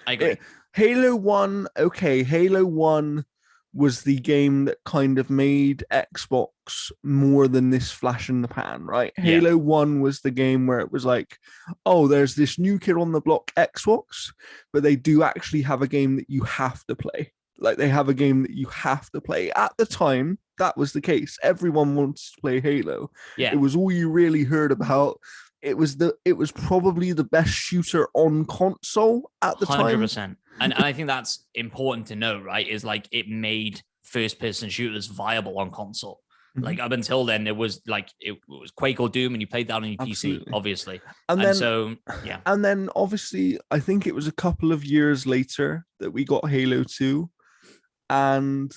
I agree. Halo 1, okay, Halo 1 was the game that kind of made Xbox more than this flash in the pan, right? Yeah. Halo 1 was the game where it was like, oh, there's this new kid on the block, Xbox, but they do actually have a game that you have to play. Like they have a game that you have to play. At the time, that was the case. Everyone wants to play Halo. Yeah. It was all you really heard about. It was probably the best shooter on console at the 100%. time. And I think that's important to know, right? Is like it made first-person shooters viable on console. Mm-hmm. Like up until then, it was Quake or Doom, and you played that on your PC, obviously. And then obviously, I think it was a couple of years later that we got Halo 2, and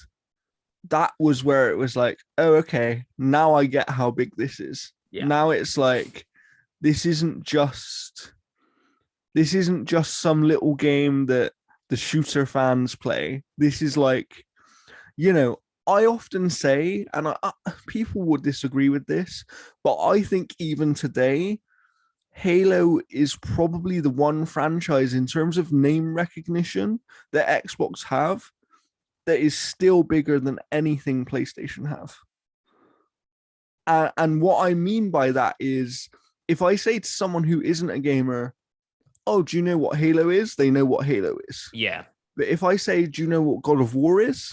that was where it was like, oh, okay, now I get how big this is. Yeah. Now it's like, this isn't just some little game that the shooter fans play. This is like, I often say, and people would disagree with this, but I think even today, Halo is probably the one franchise in terms of name recognition that Xbox have that is still bigger than anything PlayStation have. And what I mean by that is, if I say to someone who isn't a gamer, oh, do you know what Halo is? They know what Halo is. Yeah. But if I say, do you know what God of War is?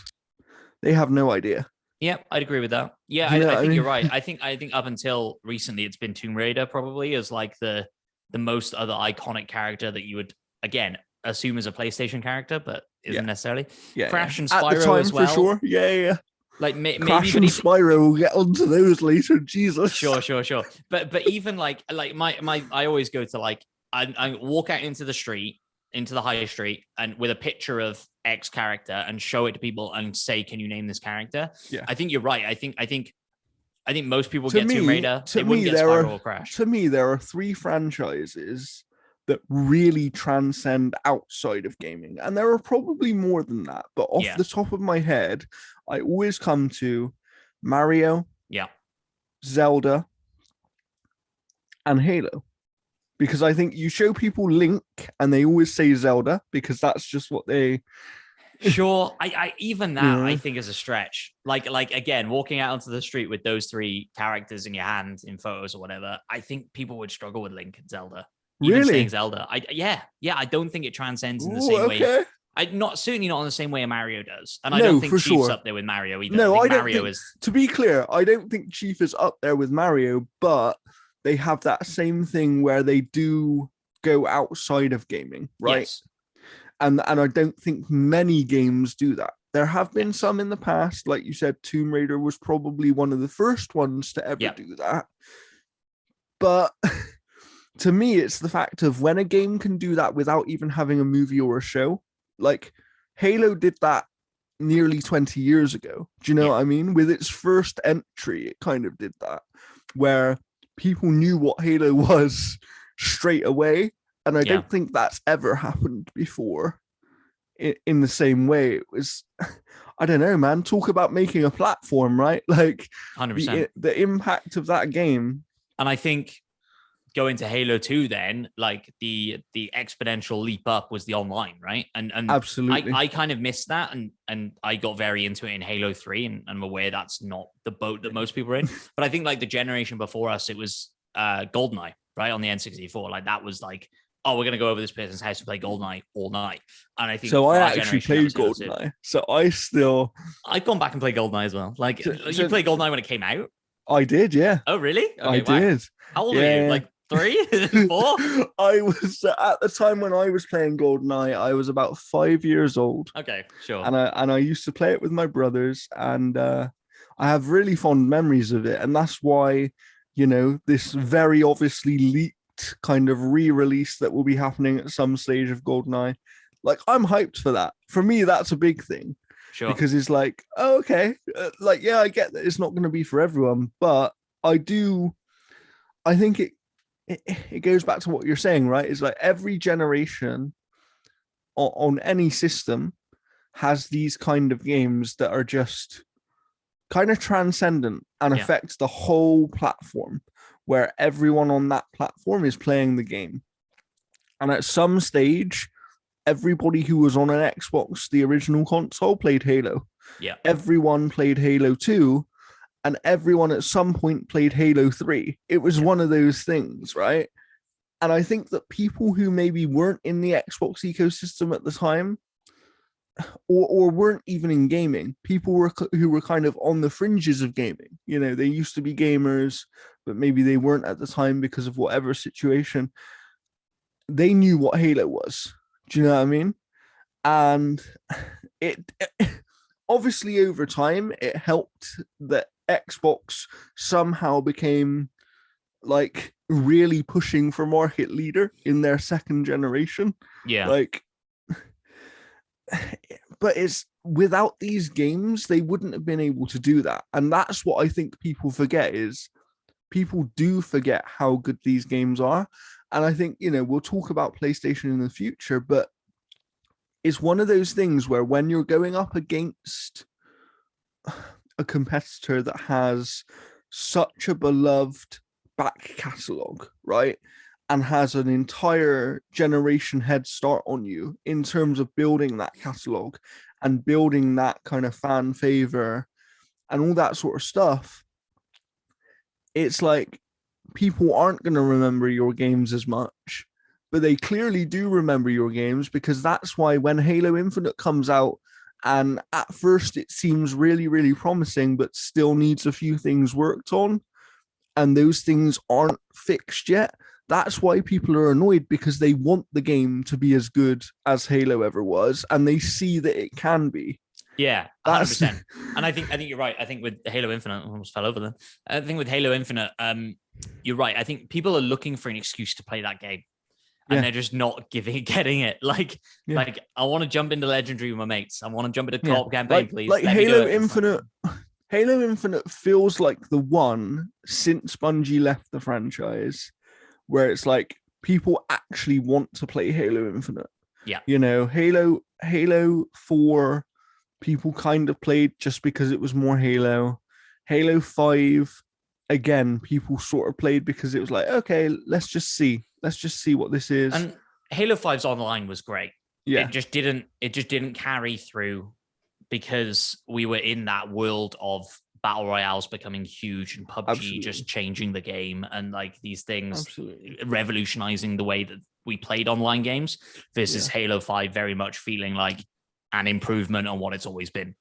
They have no idea. Yeah, I'd agree with that. Yeah, I think you're right. I think up until recently, it's been Tomb Raider probably as like the most other iconic character that you would, again, assume is a PlayStation character, but isn't necessarily. Yeah, Crash and Spyro at the time, as well. For sure. Yeah. Like Crash and Spyro, we'll get onto those later. Jesus. Sure. But even like my I always go to like I walk out into the high street, and with a picture of X character and show it to people and say, "Can you name this character?" Yeah, I think you're right. I think most people get Tomb Raider. They wouldn't get Spyro or Crash. To me, there are 3 franchises that really transcend outside of gaming, and there are probably more than that. But off the top of my head, I always come to Mario, Zelda, and Halo. Because I think you show people Link and they always say Zelda because that's just what they. Sure, I even that I think is a stretch. Like again, walking out onto the street with those 3 characters in your hand in photos or whatever, I think people would struggle with Link and Zelda. Even saying Zelda, I don't think it transcends in the same way. Certainly not in the same way a Mario does, and I don't think Chief's up there with Mario either. No, I don't think, to be clear, I don't think Chief is up there with Mario, but they have that same thing where they do go outside of gaming, right? Yes. And I don't think many games do that. There have been some in the past, like you said, Tomb Raider was probably one of the first ones to ever do that. But to me, it's the fact of when a game can do that without even having a movie or a show. Like Halo did that nearly 20 years ago. Do you know what I mean? With its first entry, it kind of did that, where people knew what Halo was straight away. And I don't think that's ever happened before in the same way. It was, I don't know, man, talk about making a platform, right? Like 100%. The impact of that game. And I think going to Halo 2 then, like the exponential leap up was the online, right? And absolutely. I kind of missed that, and I got very into it in Halo 3, and I'm aware that's not the boat that most people are in. But I think like the generation before us, it was GoldenEye, right? On the N64. Like that was like, oh, we're going to go over this person's house to play GoldenEye all night. And I think so. I actually played GoldenEye. So I've gone back and played GoldenEye as well. Like you played GoldenEye when it came out? I did, yeah. Oh, really? Okay, I did. How old were you? Like 3, 4? I was at the time when I was playing GoldenEye, I was about 5 years old. Okay, sure. And I used to play it with my brothers, and I have really fond memories of it. And that's why, this very obviously leaked kind of re-release that will be happening at some stage of GoldenEye. Like, I'm hyped for that. For me, that's a big thing. Sure. Because it's like, oh, okay. I get that it's not going to be for everyone, but I think it goes back to what you're saying, right? It's like every generation on any system has these kind of games that are just kind of transcendent and affect the whole platform. where everyone on that platform is playing the game. And at some stage, everybody who was on an Xbox, the original console, played Halo. Yeah. Everyone played Halo 2, and everyone at some point played Halo 3. It was one of those things, right? And I think that people who maybe weren't in the Xbox ecosystem at the time, or weren't even in gaming, people who were kind of on the fringes of gaming. You know, they used to be gamers, but maybe they weren't at the time because of whatever situation. They knew what Halo was. Do you know what I mean? And it obviously over time it helped that Xbox somehow became like really pushing for market leader in their second generation. Yeah. Like, but it's without these games, they wouldn't have been able to do that. And that's what I think people forget is people do forget how good these games are. And I think, you know, we'll talk about PlayStation in the future, but it's one of those things where when you're going up against a competitor that has such a beloved back catalogue, right? And has an entire generation head start on you in terms of building that catalogue and building that kind of fan favor and all that sort of stuff. It's like people aren't going to remember your games as much, but they clearly do remember your games, because that's why when Halo Infinite comes out, and at first it seems really, really promising, but still needs a few things worked on, and those things aren't fixed yet, that's why people are annoyed, because they want the game to be as good as Halo ever was, and they see that it can be. Yeah, 100%. And I think you're right. I think with Halo Infinite, I almost fell over then. I think with Halo Infinite, you're right. I think people are looking for an excuse to play that game, and they're just not getting it. Like I want to jump into Legendary with my mates. I want to jump into co-op campaign, please. Like Halo Infinite. Halo Infinite feels like the one since Bungie left the franchise where it's like people actually want to play Halo Infinite. Yeah. You know, Halo 4, people kind of played just because it was more Halo. Halo 5, again, people sort of played because it was like, okay, let's just see what this is. And Halo 5's online was great. Yeah. It just didn't carry through because we were in that world of battle royales becoming huge and PUBG just changing the game, and like these things revolutionizing the way that we played online games, versus Halo 5 very much feeling like an improvement on what it's always been.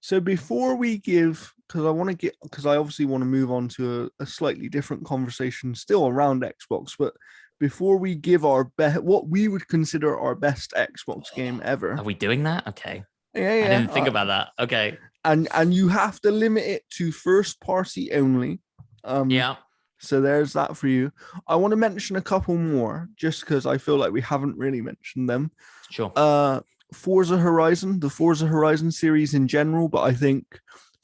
So before we give, because I obviously want to move on to a slightly different conversation still around Xbox, but before we give what we would consider our best Xbox game ever. Are we doing that? Okay. Yeah. I didn't think about that. Okay. And you have to limit it to first party only. Yeah. So there's that for you. I want to mention a couple more just because I feel like we haven't really mentioned them. Sure. Forza Horizon, the Forza Horizon series in general, but I think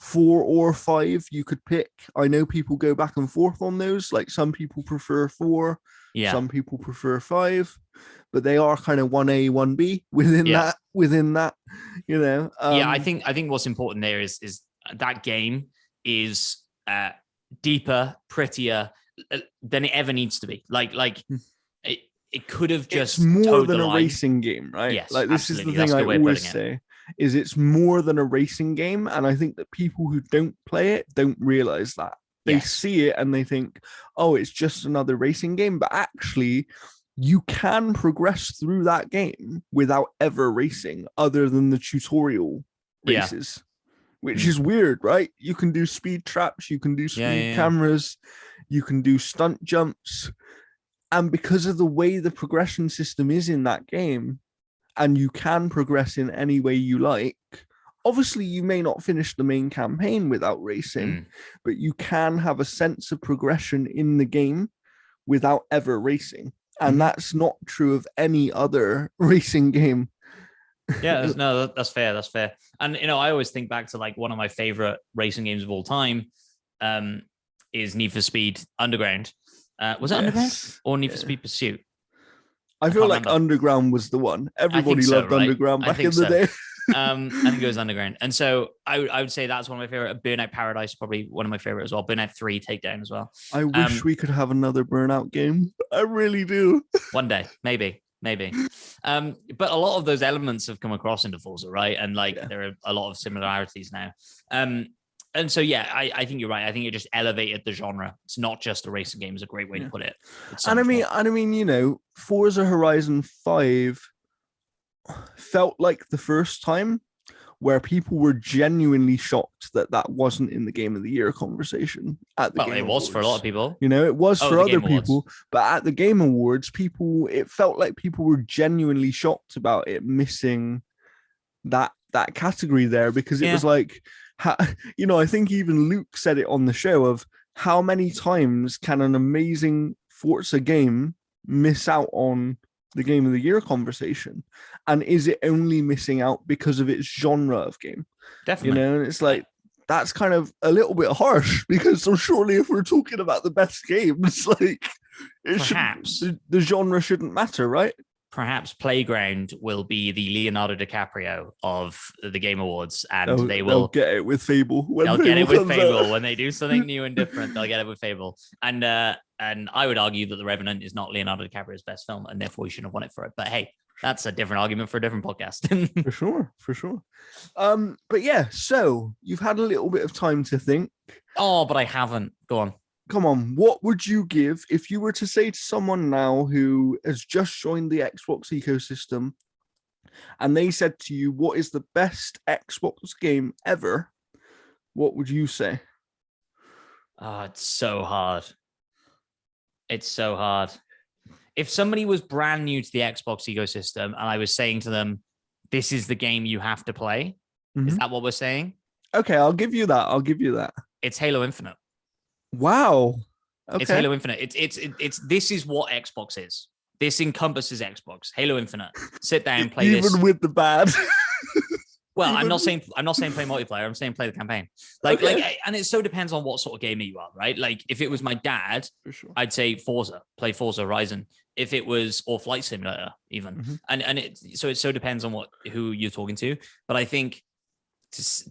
4 or 5 you could pick. I know people go back and forth on those. Like some people prefer 4, some people prefer 5, but they are kind of 1A, 1B within that, you know. I think what's important there is that game is deeper, prettier than it ever needs to be. Like it could have just, it's more than a racing game, right? Yes, like this absolutely. is the thing I always say is it's more than a racing game, and I think that people who don't play it don't realize that. They see it and they think, oh, it's just another racing game, but actually you can progress through that game without ever racing other than the tutorial races, which is weird, right? You can do speed traps, you can do speed cameras, you can do stunt jumps. And because of the way the progression system is in that game, and you can progress in any way you like, obviously you may not finish the main campaign without racing, but you can have a sense of progression in the game without ever racing. And that's not true of any other racing game. Yeah, no, that's fair. That's fair. And, you know, I always think back to like one of my favorite racing games of all time is Need for Speed Underground. Was it Underground or Need for Speed Pursuit? I I feel can't like remember. Underground was the one. I think Everybody so, loved right? Underground I back think in the so. day. I think it was Underground. And so I would say that's one of my favorite. Burnout Paradise, probably one of my favorite as well. Burnout 3 Takedown as well. I wish Um, we could have another Burnout game. I really do. One day, maybe. But a lot of those elements have come across into Forza, right? And like Yeah. there are a lot of similarities now. Um, and so yeah, I think you're right. I think it just elevated the genre. It's not just a racing game, is a great way to Yeah. put it. It's so And I much mean, more. Forza Horizon 5 felt like the first time where people were genuinely shocked that that wasn't in the Game of the Year conversation at the Well, Game it was for a lot of Awards. people. It was Oh, for the other Game Awards. people, but at the Game Awards, it felt like people were genuinely shocked about it missing that category there, because it Yeah, was like, I think even Luke said it on the show of how many times can an amazing Forza game miss out on the Game of the Year conversation, and is it only missing out because of its genre of game? definitely. And it's like, that's kind of a little bit harsh, because so surely if we're talking about the best games, like Perhaps the genre shouldn't matter, right? perhaps Playground will be the Leonardo DiCaprio of the Game Awards, and They'll get it with Fable when they'll get Fable it with comes Fable out. when they do something new and different. They'll get it with Fable, and I would argue that The Revenant is not Leonardo DiCaprio's best film, and therefore he shouldn't have won it for it. But hey, that's a different argument for a different podcast. For sure. But yeah, so you've had a little bit of time to think. Oh, but I haven't. Go on. Come on, what would you give if you were to say to someone now who has just joined the Xbox ecosystem and they said to you, what is the best Xbox game ever? What would you say? Oh, it's so hard. It's so hard. If somebody was brand new to the Xbox ecosystem and I was saying to them, this is the game you have to play, is that what we're saying? Okay, I'll give you that. It's Halo Infinite. Wow. Okay. It's Halo Infinite. It's this is what Xbox is. This encompasses Xbox. Halo Infinite. Sit down, play even this. with the bad. Well, I'm not saying play multiplayer. I'm saying play the campaign. And it so depends on what sort of gamer you are, right? Like if it was my dad, For sure. I'd say Forza, play Forza Horizon. If it was or Flight Simulator, even, and it so depends on who you're talking to. But I think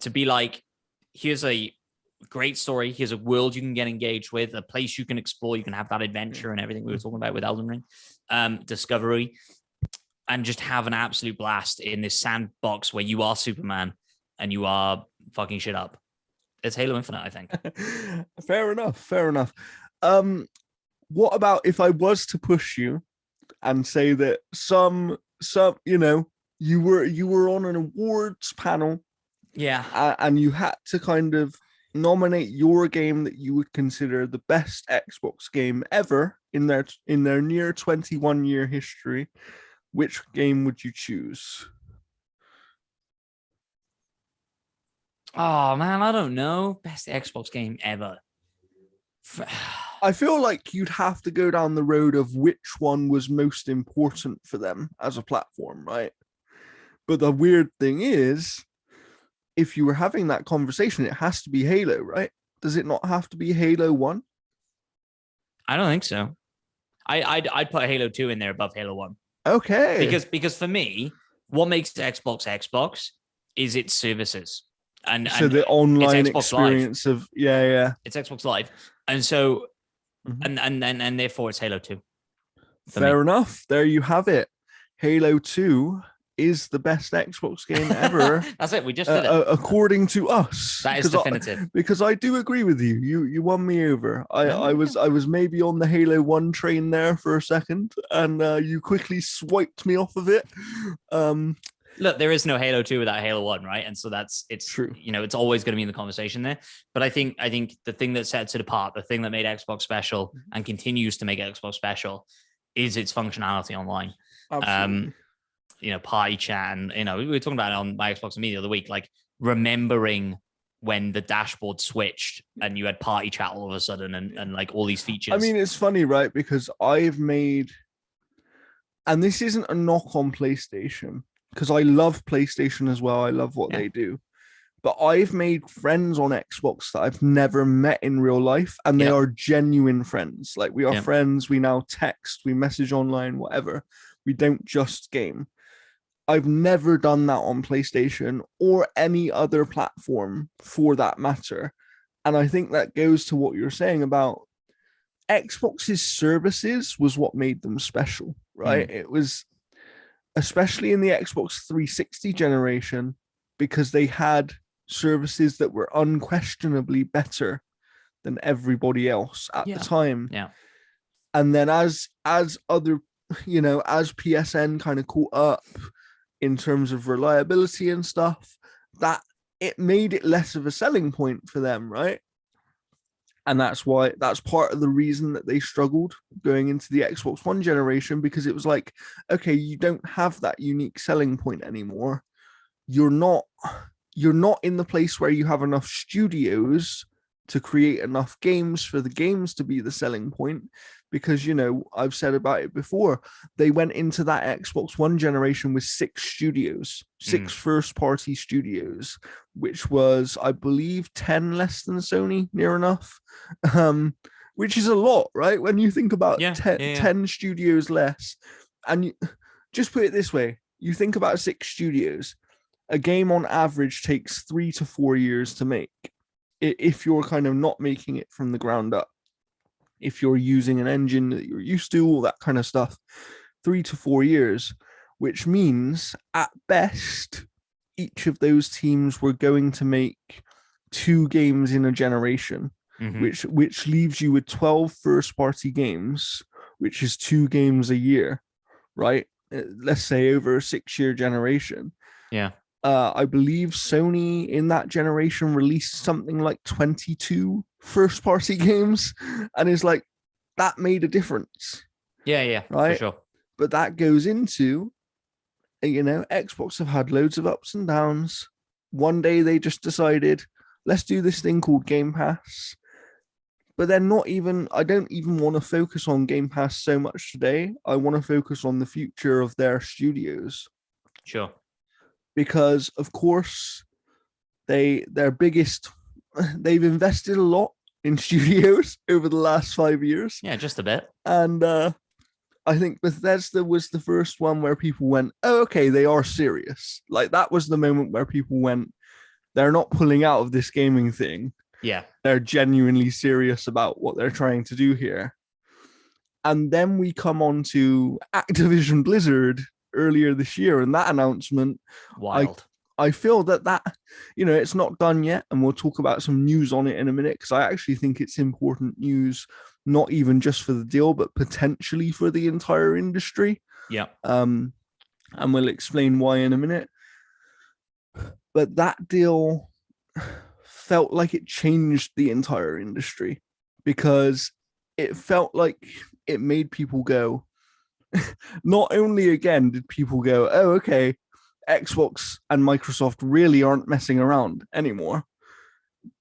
to be like, here's a great story. Here's a world you can get engaged with, a place you can explore. You can have that adventure and everything we were talking about with Elden Ring, discovery, and just have an absolute blast in this sandbox where you are Superman and you are fucking shit up. It's Halo Infinite, I think. Fair enough. What about if I was to push you and say that some you were on an awards panel, and you had to kind of nominate your game that you would consider the best Xbox game ever in their near 21-year history, which game would you choose? Oh man, I don't know. Best Xbox game ever. I feel like you'd have to go down the road of which one was most important for them as a platform, right? But the weird thing is, if you were having that conversation, it has to be Halo, right? Does it not have to be Halo 1? I don't think so. I'd put Halo 2 in there above Halo 1. Okay. Because for me, what makes Xbox is its services. And the online experience Live. of It's Xbox Live. And so and therefore it's Halo 2. Fair enough. There you have it. Halo 2 is the best Xbox game ever. That's it. We just did it. According to us. That is definitive. Because I do agree with you. You won me over. I was maybe on the Halo 1 train there for a second, and you quickly swiped me off of it. Look, there is no Halo 2 without Halo 1, right? And so it's true. It's always going to be in the conversation there. But I think the thing that sets it apart, the thing that made Xbox special and continues to make Xbox special, is its functionality online. Absolutely. Party chat, and we were talking about it on my Xbox and me the other week, like remembering when the dashboard switched and you had party chat all of a sudden and like all these features. I mean, it's funny, right? Because I've made, and this isn't a knock on PlayStation, because I love PlayStation as well. I love what they do. But I've made friends on Xbox that I've never met in real life, and they are genuine friends. Like we are friends. We now text, we message online, whatever. We don't just game. I've never done that on PlayStation or any other platform for that matter. And I think that goes to what you're saying about Xbox's services was what made them special, right? It was especially in the Xbox 360 generation because they had services that were unquestionably better than everybody else at the time. Yeah. And then as other, as PSN kind of caught up in terms of reliability and stuff, that it made it less of a selling point for them, right? And that's part of the reason that they struggled going into the Xbox One generation, because it was like, okay, you don't have that unique selling point anymore. You're not in the place where you have enough studios to create enough games for the games to be the selling point, because I've said about it before, they went into that Xbox One generation with 6 studios, 6 first party studios, which was, I believe, 10 less than Sony, near enough, which is a lot, right? When you think about 10 studios less. And just put it this way, you think about 6 studios, a game on average takes 3 to 4 years to make, if you're kind of not making it from the ground up. If you're using an engine that you're used to, all that kind of stuff, 3 to 4 years, which means at best, each of those teams were going to make 2 games in a generation, which leaves you with 12 first-party games, which is 2 games a year, right? Let's say over a 6-year generation. Yeah. I believe Sony in that generation released something like 22 first party games, and it's like that made a difference. Yeah, right, for sure. But that goes into, Xbox have had loads of ups and downs. One day they just decided, let's do this thing called Game Pass, but they're not even, I don't even want to focus on Game Pass so much today. I want to focus on the future of their studios. Sure. Because of course they've invested a lot in studios over the last 5 years. Yeah, just a bit. And I think Bethesda was the first one where people went, oh, okay, they are serious. Like, that was the moment where people went, they're not pulling out of this gaming thing. Yeah. They're genuinely serious about what they're trying to do here. And then we come on to Activision Blizzard earlier this year, and that announcement, wild. I feel that it's not done yet, and we'll talk about some news on it in a minute, because I actually think it's important news, not even just for the deal, but potentially for the entire industry. Yeah. And we'll explain why in a minute. But that deal felt like it changed the entire industry, because it felt like it made people go, not only again did people go, oh, okay, Xbox and Microsoft really aren't messing around anymore,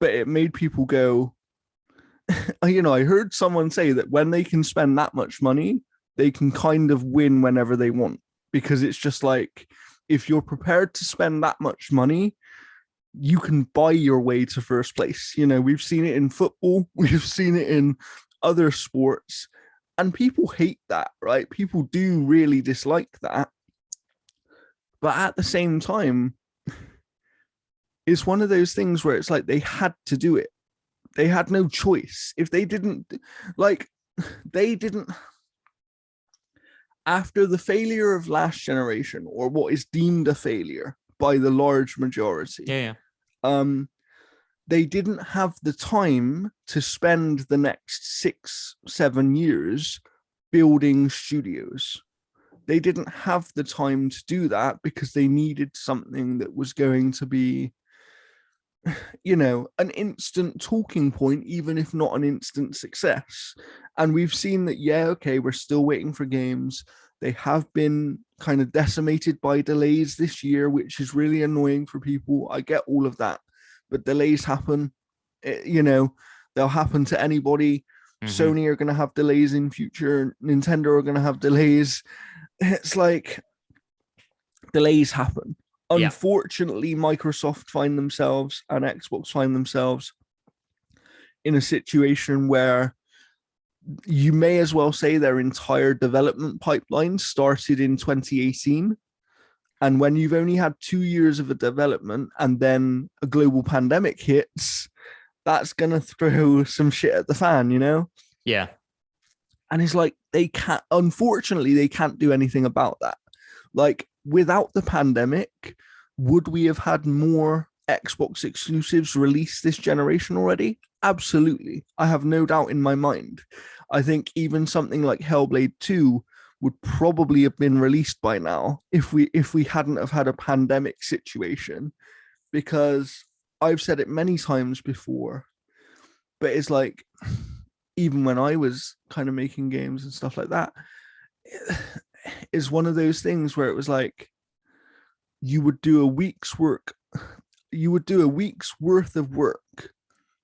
but it made people go, I heard someone say that when they can spend that much money, they can kind of win whenever they want, because it's just like, if you're prepared to spend that much money, you can buy your way to first place. We've seen it in football, we've seen it in other sports, and people hate that, right? People do really dislike that. But at the same time, it's one of those things where it's like they had to do it. They had no choice. If they didn't, after the failure of last generation, or what is deemed a failure by the large majority, they didn't have the time to spend the next 6-7 years building studios. They didn't have the time to do that, because they needed something that was going to be, an instant talking point, even if not an instant success. And we've seen that, we're still waiting for games. They have been kind of decimated by delays this year, which is really annoying for people. I get all of that, but delays happen. They'll happen to anybody. Sony are going to have delays in future. Nintendo are going to have delays. It's like, delays happen. Unfortunately, Microsoft find themselves and Xbox find themselves in a situation where you may as well say their entire development pipeline started in 2018. And when you've only had 2 years of a development and then a global pandemic hits, that's going to throw some shit at the fan, you know? Yeah. And it's like, unfortunately, they can't do anything about that. Like, without the pandemic, would we have had more Xbox exclusives released this generation already? Absolutely. I have no doubt in my mind. I think even something like Hellblade 2 would probably have been released by now if we hadn't have had a pandemic situation, because I've said it many times before, but it's like, even when I was kind of making games and stuff like that, it's one of those things where it was like, you would do a week's work, you would do a week's worth of work,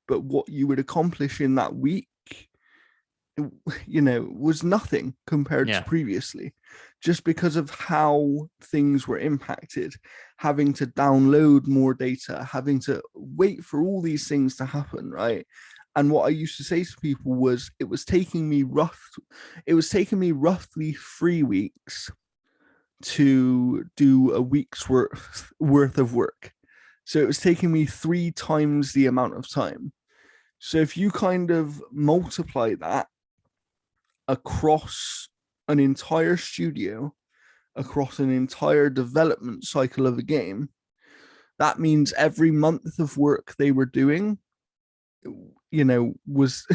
but what you would accomplish in that week, was nothing compared to previously, just because of how things were impacted, having to download more data, having to wait for all these things to happen, right? And what I used to say to people was, it was taking me roughly 3 weeks to do a week's worth of work. So it was taking me 3 times the amount of time. So if you kind of multiply that across an entire studio, across an entire development cycle of a game, that means every month of work they were doing, was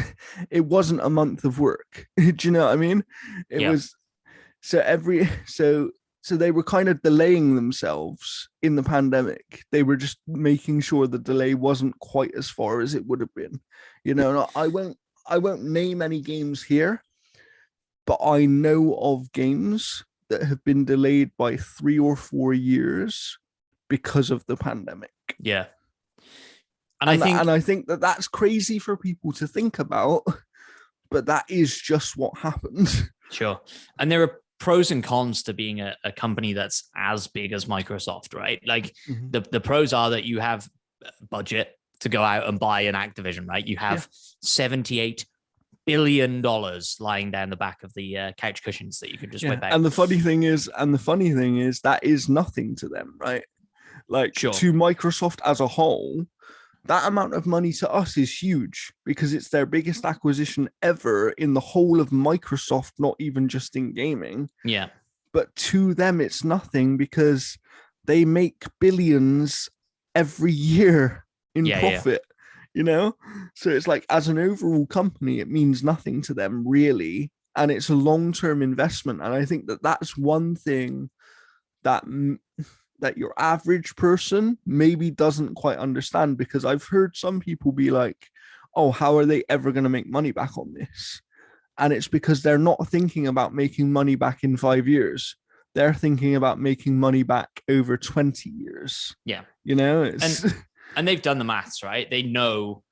it wasn't a month of work. Do you know what I mean? It was so they were kind of delaying themselves in the pandemic. They were just making sure the delay wasn't quite as far as it would have been. I won't name any games here, but I know of games that have been delayed by 3 or 4 years because of the pandemic. Yeah. And I think that that's crazy for people to think about, but that is just what happened. Sure. And there are pros and cons to being a company that's as big as Microsoft, right? Like the pros are that you have budget to go out and buy an Activision, right? You have $78 billion lying down the back of the couch cushions that you can just whip out. And the funny thing is, that is nothing to them, right? Like, to Microsoft as a whole, that amount of money to us is huge, because it's their biggest acquisition ever in the whole of Microsoft, not even just in gaming. Yeah. But to them, it's nothing, because they make billions every year in profit, So it's like, as an overall company, it means nothing to them, really. And it's a long-term investment. And I think that that's one thing that your average person maybe doesn't quite understand, because I've heard some people be like, oh, how are they ever going to make money back on this? And it's because they're not thinking about making money back in 5 years. They're thinking about making money back over 20 years. Yeah. And they've done the maths, right? They know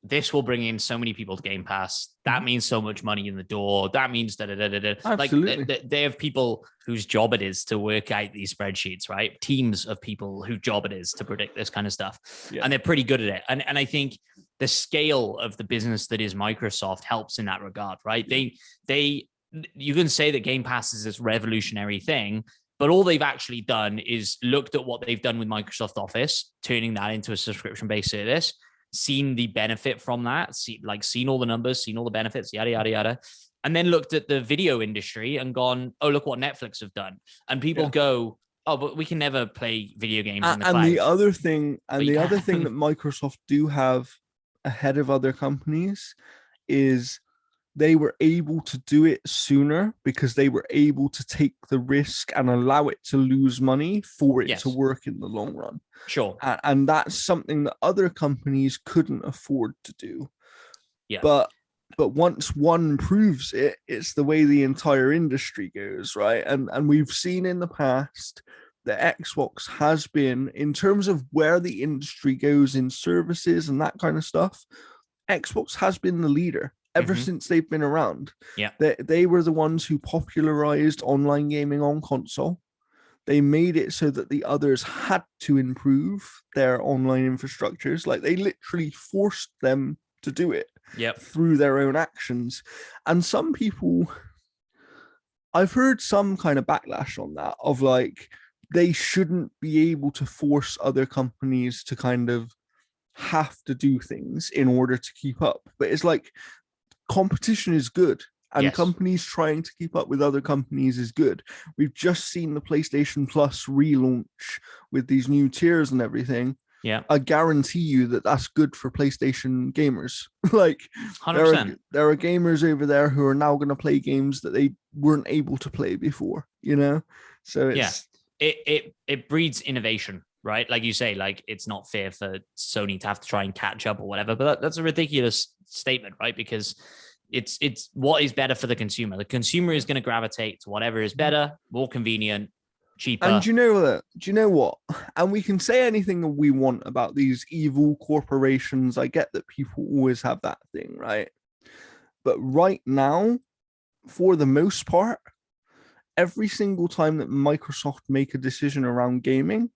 this will bring in so many people to Game Pass. That means so much money in the door. That means Absolutely. Like they have people whose job it is to work out these spreadsheets, right? Teams of people whose job it is to predict this kind of stuff. Yeah. And they're pretty good at it. And I think the scale of the business that is Microsoft helps in that regard, right? You can say that Game Pass is this revolutionary thing, but all they've actually done is looked at what they've done with Microsoft Office, turning that into a subscription-based service, seen the benefit from that, seen all the numbers, seen all the benefits, yada, yada, yada, and then looked at the video industry and gone, oh, look what Netflix have done. And people go, oh, but we can never play video games in the cloud. And the other thing that Microsoft do have ahead of other companies is they were able to do it sooner, because they were able to take the risk and allow it to lose money for it to work in the long run. Sure. And that's something that other companies couldn't afford to do. Yeah. But once one proves it, it's the way the entire industry goes, right? And we've seen in the past that Xbox has been, in terms of where the industry goes in services and that kind of stuff, Xbox has been the leader ever since they've been around. Yeah. They were the ones who popularized online gaming on console. They made it so that the others had to improve their online infrastructures. Like, they literally forced them to do it. Yep. through their own actions. And some people, I've heard some kind of backlash on that of like, they shouldn't be able to force other companies to kind of have to do things in order to keep up. But it's like, competition is good, and Yes. companies trying to keep up with other companies is good. We've just seen the PlayStation Plus relaunch with these new tiers and everything. Yeah. I guarantee you that that's good for PlayStation gamers. Like 100%. there are gamers over there who are now going to play games that they weren't able to play before, you know? So it's it breeds innovation, right? Like you say, like it's not fair for Sony to have to try and catch up or whatever, but that's a ridiculous statement, right? Because it's what is better for the consumer. The consumer is going to gravitate to whatever is better, more convenient, cheaper. And do you know what? And we can say anything we want about these evil corporations. I get that people always have that thing, right? But right now, for the most part, every single time that Microsoft make a decision around gaming,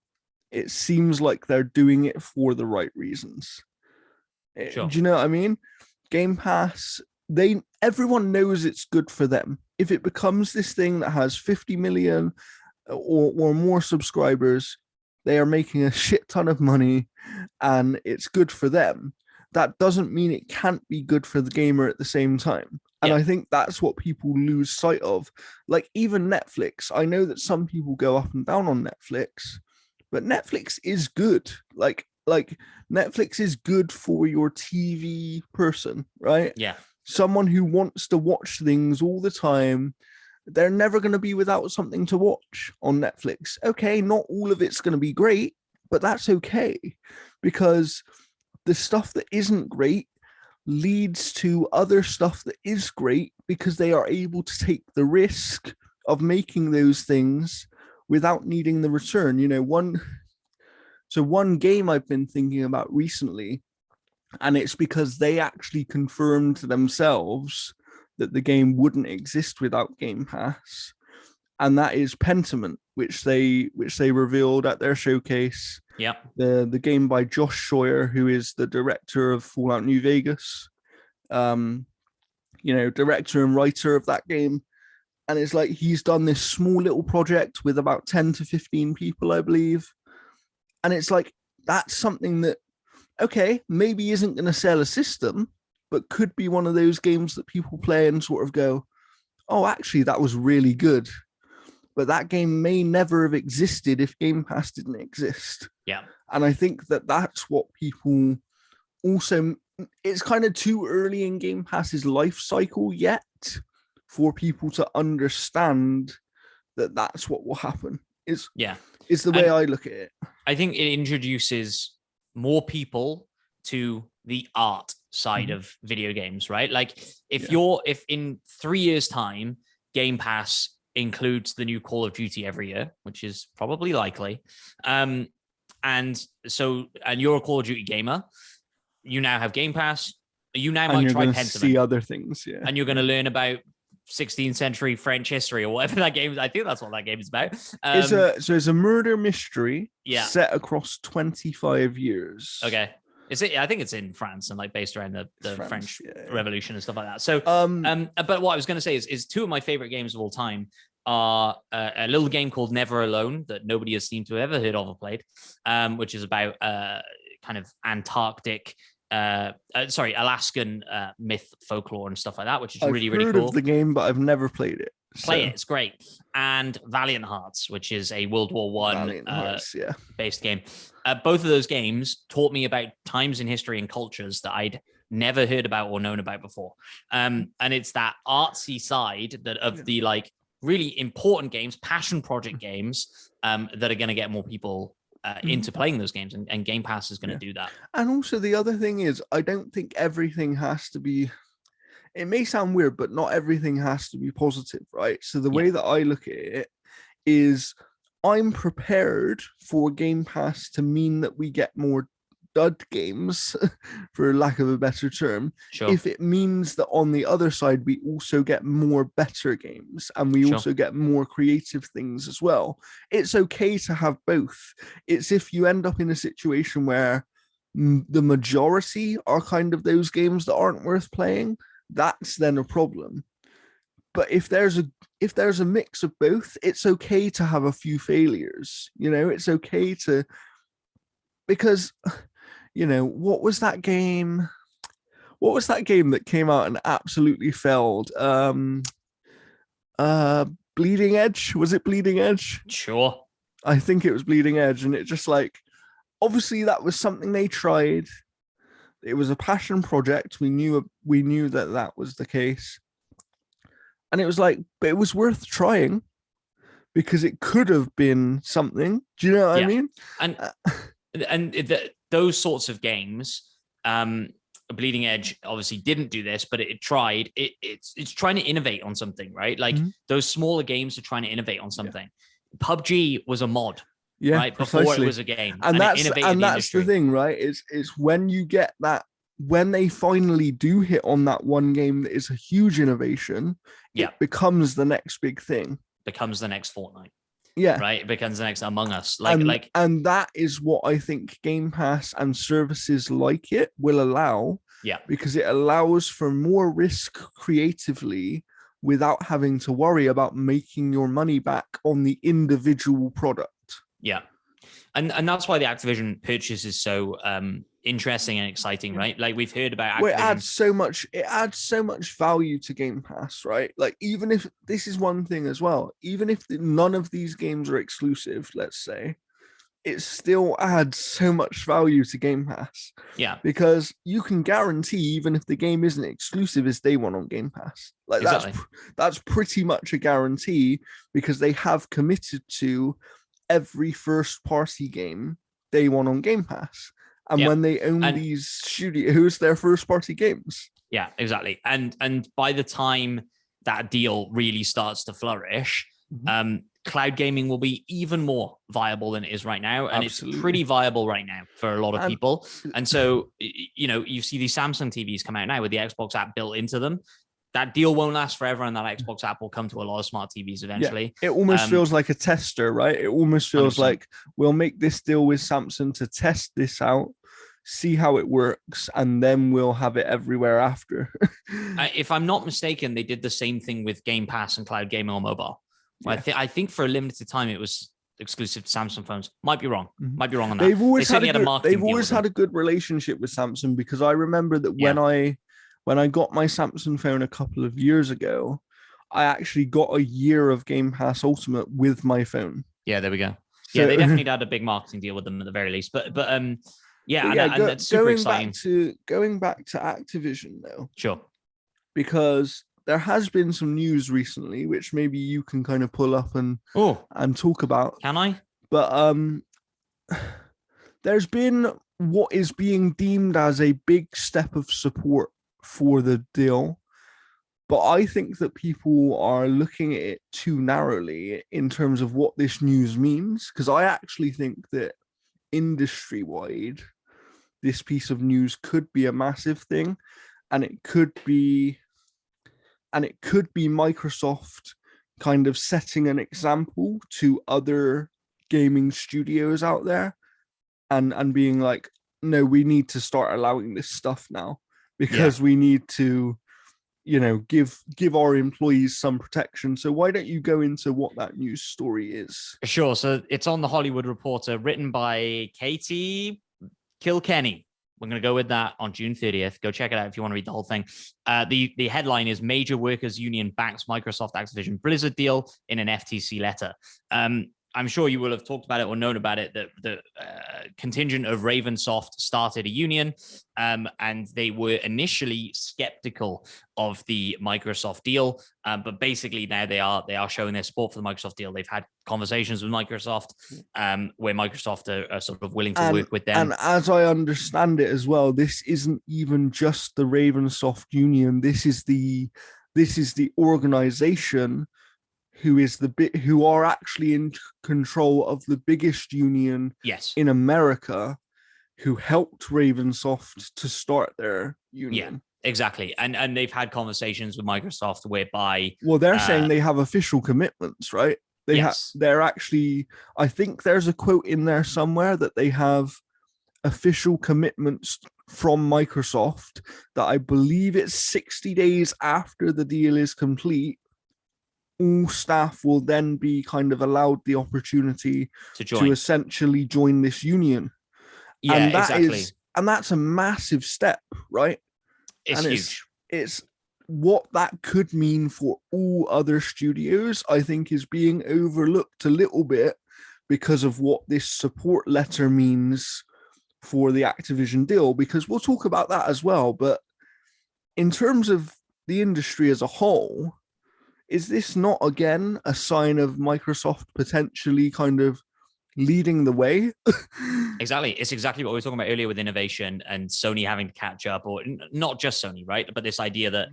it seems like they're doing it for the right reasons. Sure. Do you know what I mean? Game Pass, everyone knows it's good for them. If it becomes this thing that has 50 million or more subscribers, they are making a shit ton of money and it's good for them. That doesn't mean it can't be good for the gamer at the same time. And I think that's what people lose sight of. Like even Netflix, I know that some people go up and down on Netflix, but Netflix is good. Like Netflix is good for your TV person, right? Yeah. Someone who wants to watch things all the time. They're never going to be without something to watch on Netflix. Okay, not all of it's going to be great, but that's okay, because the stuff that isn't great leads to other stuff that is great, because they are able to take the risk of making those things without needing the return. You know, one game I've been thinking about recently, and it's because they actually confirmed themselves that the game wouldn't exist without Game Pass, and that is Pentiment, which they revealed at their showcase. Yeah. The game by Josh Scheuer, who is the director of Fallout New Vegas, director and writer of that game. And it's like he's done this small little project with about 10 to 15 people, I believe. And it's like, that's something that, okay, maybe isn't going to sell a system, but could be one of those games that people play and sort of go, oh, actually, that was really good. But that game may never have existed if Game Pass didn't exist. Yeah. And I think that that's what people also, it's kind of too early in Game Pass's life cycle yet for people to understand that that's what will happen. It's the way I look at it. I think it introduces more people to the art side of video games, right? Like if in 3 years' time, Game Pass includes the new Call of Duty every year, which is probably likely. And you're a Call of Duty gamer, you now have Game Pass. You now might try Pentiment. See other things, yeah. And you're going to learn about 16th century French history or whatever that game is. I think that's what that game is about. It's a murder mystery set across 25 years. Okay. I think it's in France and like based around the French Revolution and stuff like that. So, but what I was going to say is two of my favorite games of all time are a little game called Never Alone that nobody has seemed to have ever heard of or played, which is about kind of Antarctic, Alaskan myth, folklore, and stuff like that, which is really cool. I've heard of the game, but I've never played it. Play it; it's great. And Valiant Hearts, which is a World War I based game. Both of those games taught me about times in history and cultures that I'd never heard about or known about before. And it's that artsy side of the like really important games, passion project games that are going to get more people into playing those games, and Game Pass is going to do that. And also the other thing is, I don't think everything has to be, it may sound weird, but not everything has to be positive, right? So the way that I look at it is, I'm prepared for Game Pass to mean that we get more dud games, for lack of a better term, if it means that on the other side we also get more better games and we also get more creative things as well. It's okay to have both. It's if you end up in a situation where the majority are kind of those games that aren't worth playing, that's then a problem. But if there's a mix of both, it's okay to have a few failures. It's okay to, because what was that game? What was that game that came out and absolutely failed? Bleeding Edge? Was it Bleeding Edge? Sure. I think it was Bleeding Edge, and it just like, obviously that was something they tried. It was a passion project. We knew that was the case, and it was like, but it was worth trying because it could have been something. Do you know what I mean? And those sorts of games, Bleeding Edge obviously didn't do this, but it tried. It's trying to innovate on something, right? Like those smaller games are trying to innovate on something. PUBG was a mod, right? Precisely. Before it was a game, and that's the thing, right? It's when you get that, when they finally do hit on that one game that is a huge innovation, it becomes the next big thing. Becomes the next Fortnite. Yeah. Right. It becomes the next Among Us. And that is what I think Game Pass and services like it will allow. Yeah. Because it allows for more risk creatively without having to worry about making your money back on the individual product. Yeah. And that's why the Activision purchase is so interesting and exciting, right? Like we've heard about Activision. Well, it adds so much value to Game Pass, right? Like, even if this is one thing as well, even if none of these games are exclusive, let's say, it still adds so much value to Game Pass. Yeah. Because you can guarantee, even if the game isn't exclusive, it's day one on Game Pass. Like, exactly. That's pretty much a guarantee, because they have committed to every first party game day one on Game Pass. And when they own these studios, they're first party games. Yeah, exactly. And by the time that deal really starts to flourish, cloud gaming will be even more viable than it is right now. And Absolutely. It's pretty viable right now for a lot of people. And so, you see these Samsung TVs come out now with the Xbox app built into them. That deal won't last forever, and that Xbox app will come to a lot of smart TVs eventually. Yeah, it almost feels like a tester, right? It almost feels 100%. Like we'll make this deal with Samsung to test this out, see how it works, and then we'll have it everywhere after. If I'm not mistaken, they did the same thing with Game Pass and cloud gaming on mobile. Yeah. I think for a limited time it was exclusive to Samsung phones. Might be wrong. Might be wrong on that. They've always had a good relationship with Samsung, because I remember that when I got my Samsung phone a couple of years ago, I actually got a year of Game Pass Ultimate with my phone. Yeah, there we go. So, yeah, they definitely had a big marketing deal with them at the very least. But it's super exciting. Going back to Activision though. Sure. Because there has been some news recently, which maybe you can kind of pull up and talk about. Can I? But there's been what is being deemed as a big step of support for the deal, but I think that people are looking at it too narrowly in terms of what this news means, because I actually think that industry-wide this piece of news could be a massive thing, and it could be Microsoft kind of setting an example to other gaming studios out there, and being like, no, we need to start allowing this stuff now, because we need to, give our employees some protection. So why don't you go into what that news story is? Sure. So it's on the Hollywood Reporter, written by Katie Kilkenny. We're going to go with that on June 30th. Go check it out if you want to read the whole thing. The headline is Major Workers Union backs Microsoft Activision Blizzard deal in an FTC letter. I'm sure you will have talked about it or known about it, that the contingent of Ravensoft started a union, and they were initially skeptical of the Microsoft deal. But basically now they are showing their support for the Microsoft deal. They've had conversations with Microsoft where Microsoft are sort of willing to work with them. And as I understand it as well, this isn't even just the Ravensoft union. This is the organization who are actually in control of the biggest union in America, who helped Ravensoft to start their union. Yeah, exactly. And they've had conversations with Microsoft whereby... Well, they're saying they have official commitments, right? They're actually... I think there's a quote in there somewhere that they have official commitments from Microsoft that I believe it's 60 days after the deal is complete, all staff will then be kind of allowed the opportunity to essentially join this union. Yeah, and that exactly. is and that's a massive step, right? It's and huge. It's what that could mean for all other studios, I think, is being overlooked a little bit because of what this support letter means for the Activision deal, because we'll talk about that as well. But in terms of the industry as a whole, is this not again a sign of Microsoft potentially kind of leading the way? Exactly. It's exactly what we were talking about earlier with innovation and Sony having to catch up, or not just Sony, right? But this idea that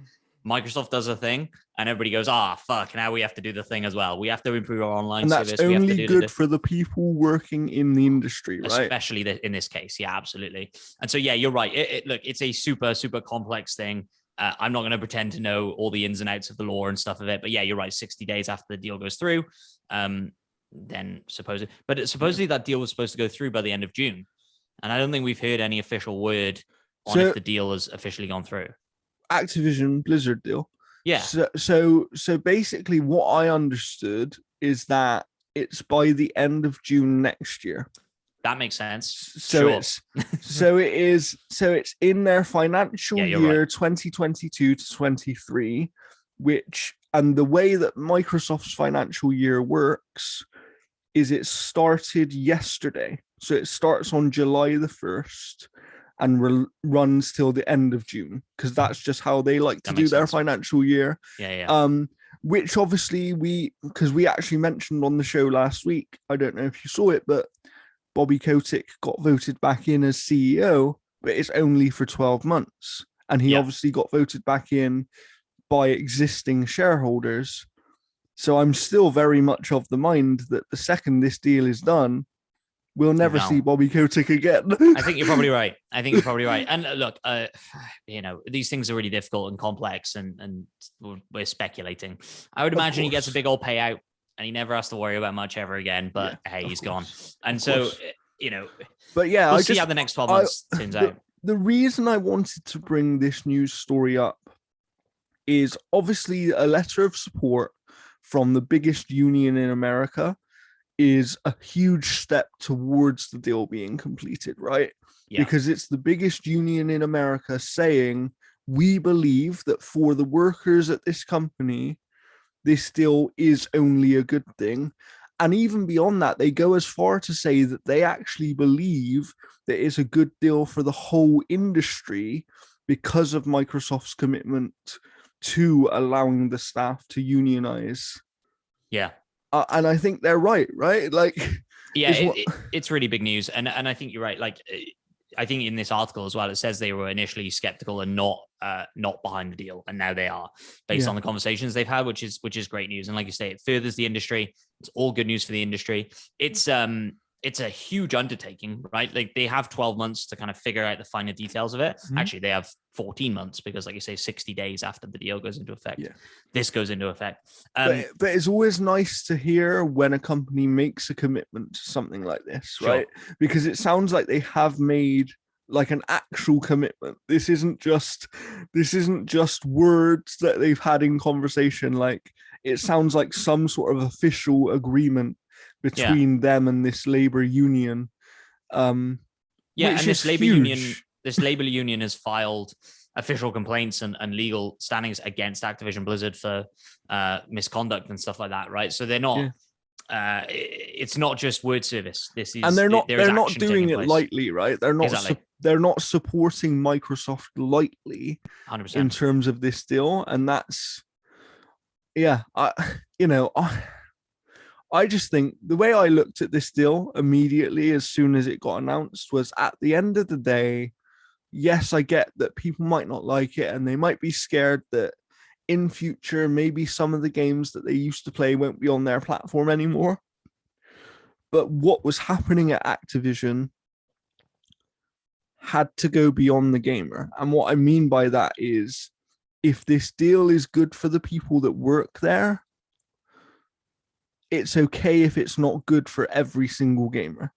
Microsoft does a thing and everybody goes, fuck, now we have to do the thing as well. We have to improve our online service. And that's only good for the people working in the industry, right? Especially in this case. Yeah, absolutely. And so, yeah, you're right. Look, it's a super, super complex thing. I'm not going to pretend to know all the ins and outs of the law and stuff of it. But yeah, you're right. 60 days after the deal goes through, then supposedly that deal was supposed to go through by the end of June. And I don't think we've heard any official word on if the deal has officially gone through. Activision Blizzard deal. Yeah. So basically what I understood is that it's by the end of June next year. That makes sense. So sure. It's in their financial year, right, 2022 to 23, and the way that Microsoft's financial year works is it started yesterday. So it starts on July the 1st and runs till the end of June, because that's just how they like to do their financial year. Yeah. Which obviously because we actually mentioned on the show last week, I don't know if you saw it, but Bobby Kotick got voted back in as CEO, but it's only for 12 months. And he obviously got voted back in by existing shareholders. So I'm still very much of the mind that the second this deal is done, we'll never see Bobby Kotick again. I think you're probably right. And look, these things are really difficult and complex, and we're speculating. I would imagine he gets a big old payout and he never has to worry about much ever again. But hey, he's gone. And so, but yeah, we'll see how the next 12 months turns out. The reason I wanted to bring this news story up is obviously a letter of support from the biggest union in America is a huge step towards the deal being completed, right? Yeah. Because it's the biggest union in America saying, we believe that for the workers at this company, this deal is only a good thing. And even beyond that, they go as far to say that they actually believe that it's a good deal for the whole industry because of Microsoft's commitment to allowing the staff to unionize. Yeah. And I think they're right? Like, yeah, it's really big news. And I think you're right. Like, I think in this article as well, it says they were initially skeptical and not behind the deal, and now they are, based on the conversations they've had, which is great news. And like you say, it furthers the industry. It's all good news for the industry. It's a huge undertaking, right? Like, they have 12 months to kind of figure out the finer details of it. Mm-hmm. Actually, they have 14 months because, like you say, 60 days after the deal goes into effect. Yeah. This goes into effect. But it's always nice to hear when a company makes a commitment to something like this, right? Sure. Because it sounds like they have made like an actual commitment. This isn't just words that they've had in conversation. Like, it sounds like some sort of official agreement between them and this labor union. And this labor union has filed official complaints and legal standings against Activision Blizzard for misconduct and stuff like that, right? So they're not it's not just word service. This is, and they're not doing it lightly, right? They're not supporting Microsoft lightly 100%. in terms of this deal. And that's I just think the way I looked at this deal immediately as soon as it got announced was, at the end of the day, yes, I get that people might not like it and they might be scared that in future, maybe some of the games that they used to play won't be on their platform anymore. But what was happening at Activision had to go beyond the gamer. And what I mean by that is, if this deal is good for the people that work there, it's okay if it's not good for every single gamer.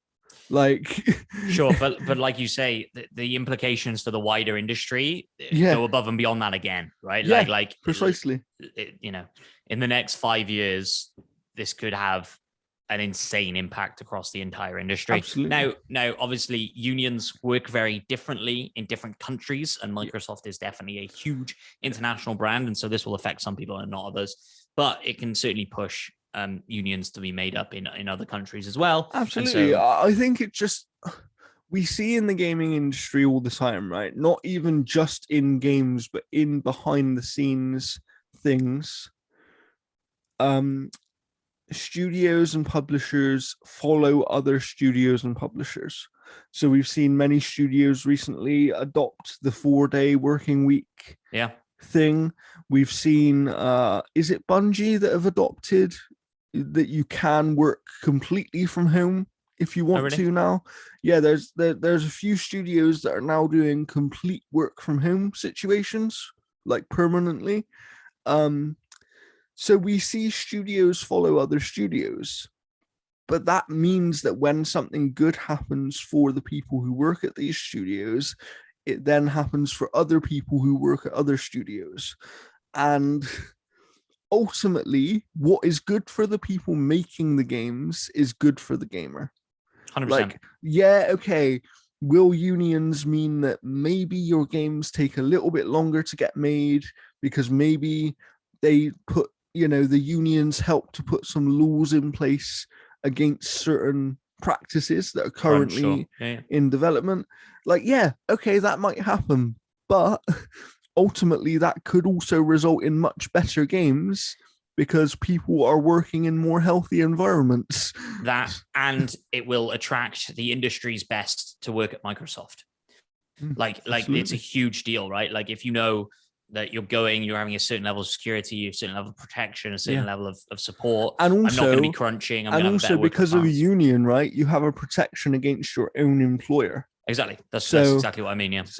Like, Sure, but like you say, the implications for the wider industry yeah, go above and beyond that again, right? yeah, Like precisely. you know, in the next 5 years, this could have an insane impact across the entire industry. Absolutely. Now, obviously, unions work very differently in different countries, and Yeah, Microsoft is definitely a huge international brand, and so this will affect some people and not others. But it can certainly push unions to be made up in other countries as well, and absolutely. so I think it just, we see in the gaming industry all the time, right? Not even just in games, but in behind the scenes things. Um, Studios and publishers follow other studios and publishers. So we've seen many studios recently adopt the 4-day working week yeah. thing. We've seen, is it Bungie that have adopted that you can work completely from home if you Oh, want really? to now? Yeah, there's a few studios that are now doing complete work from home situations, like permanently. Um, so we see studios follow other studios, but that means that when something good happens for the people who work at these studios, it then happens for other people who work at other studios. And ultimately, what is good for the people making the games is good for the gamer. 100%. Like, yeah, okay, will unions mean that maybe your games take a little bit longer to get made because maybe they put, the unions help to put some laws in place against certain practices that are Crunch, sure. currently Yeah, yeah. in development? Like, yeah, okay, that might happen, but ultimately that could also result in much better games because people are working in more healthy environments. That, and it will attract the industry's best to work at Microsoft. Like it's a Absolutely. huge deal, right? Like if you know that you're having a certain level of security, a certain level of protection, a certain Yeah. level of support. And I'm not going to be also, crunching. I'm going to have a better work-life because of a balance. union, right? You have a protection against your own employer. Exactly. That's So, exactly what I mean. Yeah. it's,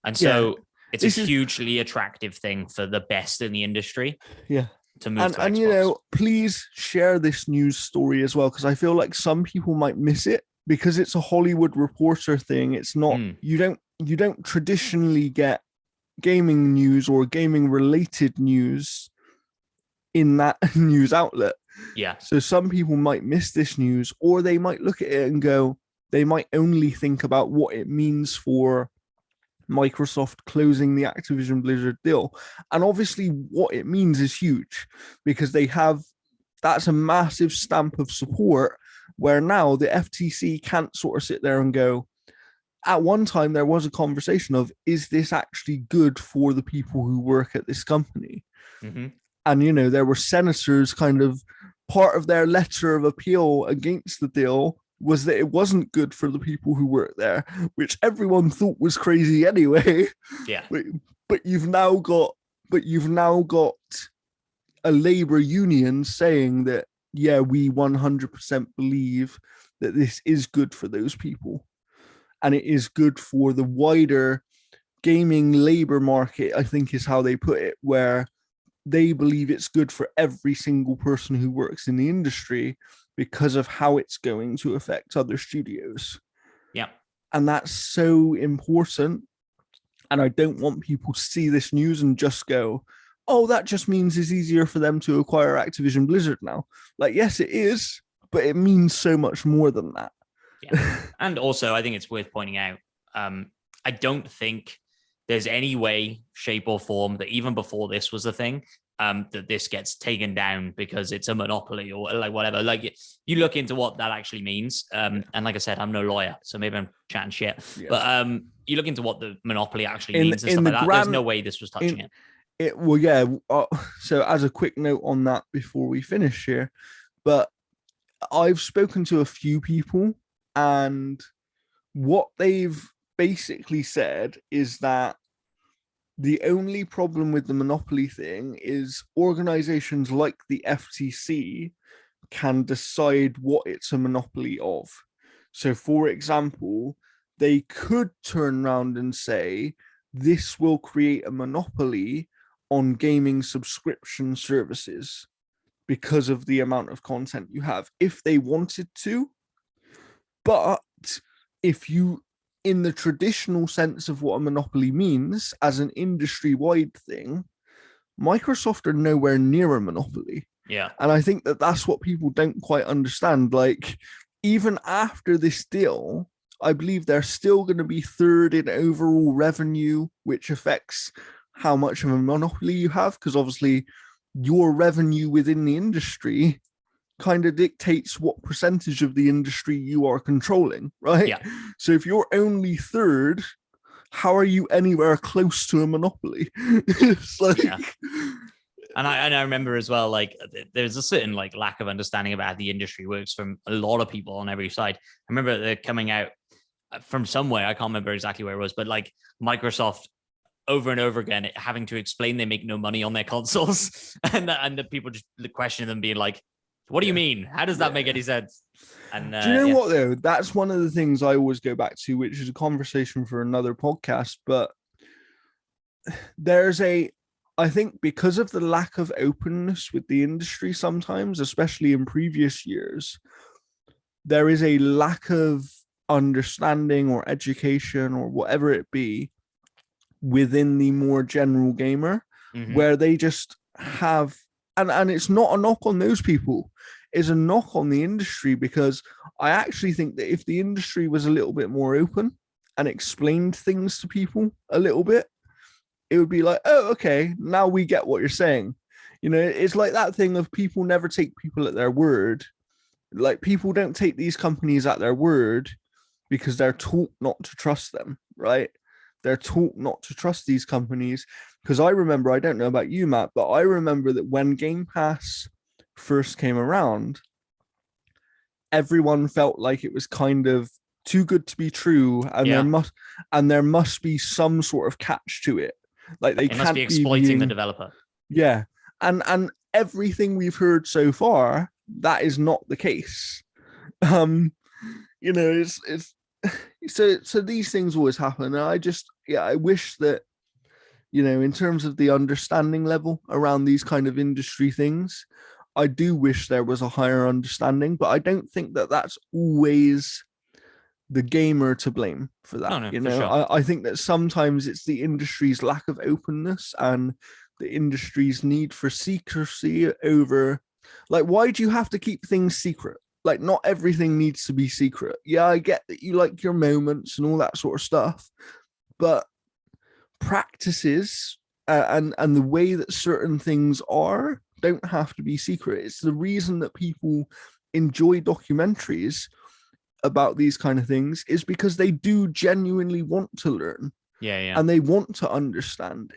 And yeah, so it's a this is, hugely attractive thing for the best in the industry yeah. to move to And Xbox. please share this news story as well, because I feel like some people might miss it because it's a Hollywood Reporter thing. It's not, Mm, you don't traditionally get gaming news or gaming related news in that news outlet. yeah. So some people might miss this news, or they might look at it and go, they might only think about what it means for Microsoft closing the Activision Blizzard deal. And obviously, what it means is huge because that's a massive stamp of support where now the FTC can't sort of sit there and go, at one time, there was a conversation of, is this actually good for the people who work at this company? Mm-hmm. And, there were senators kind of, part of their letter of appeal against the deal was that it wasn't good for the people who work there, which everyone thought was crazy anyway. Yeah. But you've now got a labor union saying that, yeah, we 100% believe that this is good for those people, and it is good for the wider gaming labor market, I think is how they put it, where they believe it's good for every single person who works in the industry because of how it's going to affect other studios. Yeah. And that's so important. And I don't want people to see this news and just go, oh, that just means it's easier for them to acquire Activision Blizzard now. Like, yes, it is, but it means so much more than that. Yeah. And also, I think it's worth pointing out, I don't think there's any way, shape, or form that even before this was a thing, that this gets taken down because it's a monopoly or like whatever. Like you look into what that actually means. And like I said, I'm no lawyer, so maybe I'm chatting shit. Yeah. But you look into what the monopoly actually In means and in stuff the like that. There's grand no way this was touching in it. it well, yeah. So as a quick note on that before we finish here, but I've spoken to a few people, and what they've basically said is that the only problem with the monopoly thing is organizations like the FTC can decide what it's a monopoly of. So, for example, they could turn around and say, this will create a monopoly on gaming subscription services because of the amount of content you have, if they wanted to. But if you, in the traditional sense of what a monopoly means as an industry-wide thing, Microsoft are nowhere near a monopoly. Yeah. And I think that that's what people don't quite understand. Like, even after this deal, I believe they're still going to be third in overall revenue, which affects how much of a monopoly you have, because obviously your revenue within the industry kind of dictates what percentage of the industry you are controlling, right? Yeah. So if you're only third, how are you anywhere close to a monopoly? It's like, yeah. And I remember as well, like there's a certain like lack of understanding about how the industry works from a lot of people on every side. I remember they're coming out from somewhere, I can't remember exactly where it was, but like Microsoft over and over again having to explain they make no money on their consoles, and the people just questioning them, being like, "What do you mean? How does that make any sense?" And do you know what though? That's one of the things I always go back to, which is a conversation for another podcast. But there's I think because of the lack of openness with the industry sometimes, especially in previous years, there is a lack of understanding or education or whatever it be within the more general gamer, where they just have, and it's not a knock on those people, is a knock on the industry, because I actually think that if the industry was a little bit more open and explained things to people a little bit, it would be like, oh, okay, now we get what you're saying. You know, it's like that thing of people never take people at their word. Like, people don't take these companies at their word because they're taught not to trust them, right? They're taught not to trust these companies. Because I remember, I don't know about you, Matt, but I remember that when Game Pass first came around, everyone felt like it was kind of too good to be true, and there must be some sort of catch to it. Like, they must be exploiting the developer. Yeah. And everything we've heard so far, that is not the case. You know, it's so these things always happen. And I wish that, you know, in terms of the understanding level around these kind of industry things, I do wish there was a higher understanding, but I don't think that that's always the gamer to blame for that. No, you for know, sure. I think that sometimes it's the industry's lack of openness and the industry's need for secrecy over, like, why do you have to keep things secret? Like, not everything needs to be secret. Yeah, I get that you like your moments and all that sort of stuff, but practices and the way that certain things are don't have to be secret. It's the reason that people enjoy documentaries about these kind of things, is because they do genuinely want to learn. Yeah. And they want to understand.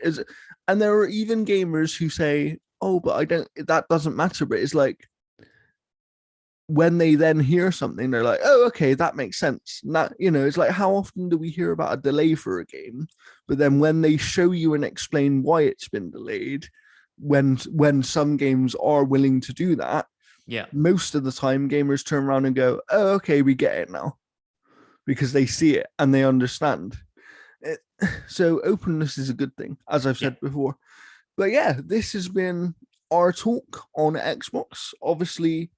And there are even gamers who say, oh, but that doesn't matter. But it's like, when they then hear something, they're like, oh, okay, that makes sense. That, you know, it's like, how often do we hear about a delay for a game? But then when they show you and explain why it's been delayed, when some games are willing to do that, most of the time gamers turn around and go, oh, okay, we get it now, because they see it and they understand it. So openness is a good thing, as I've said before. But yeah, this has been our talk on Xbox. Obviously,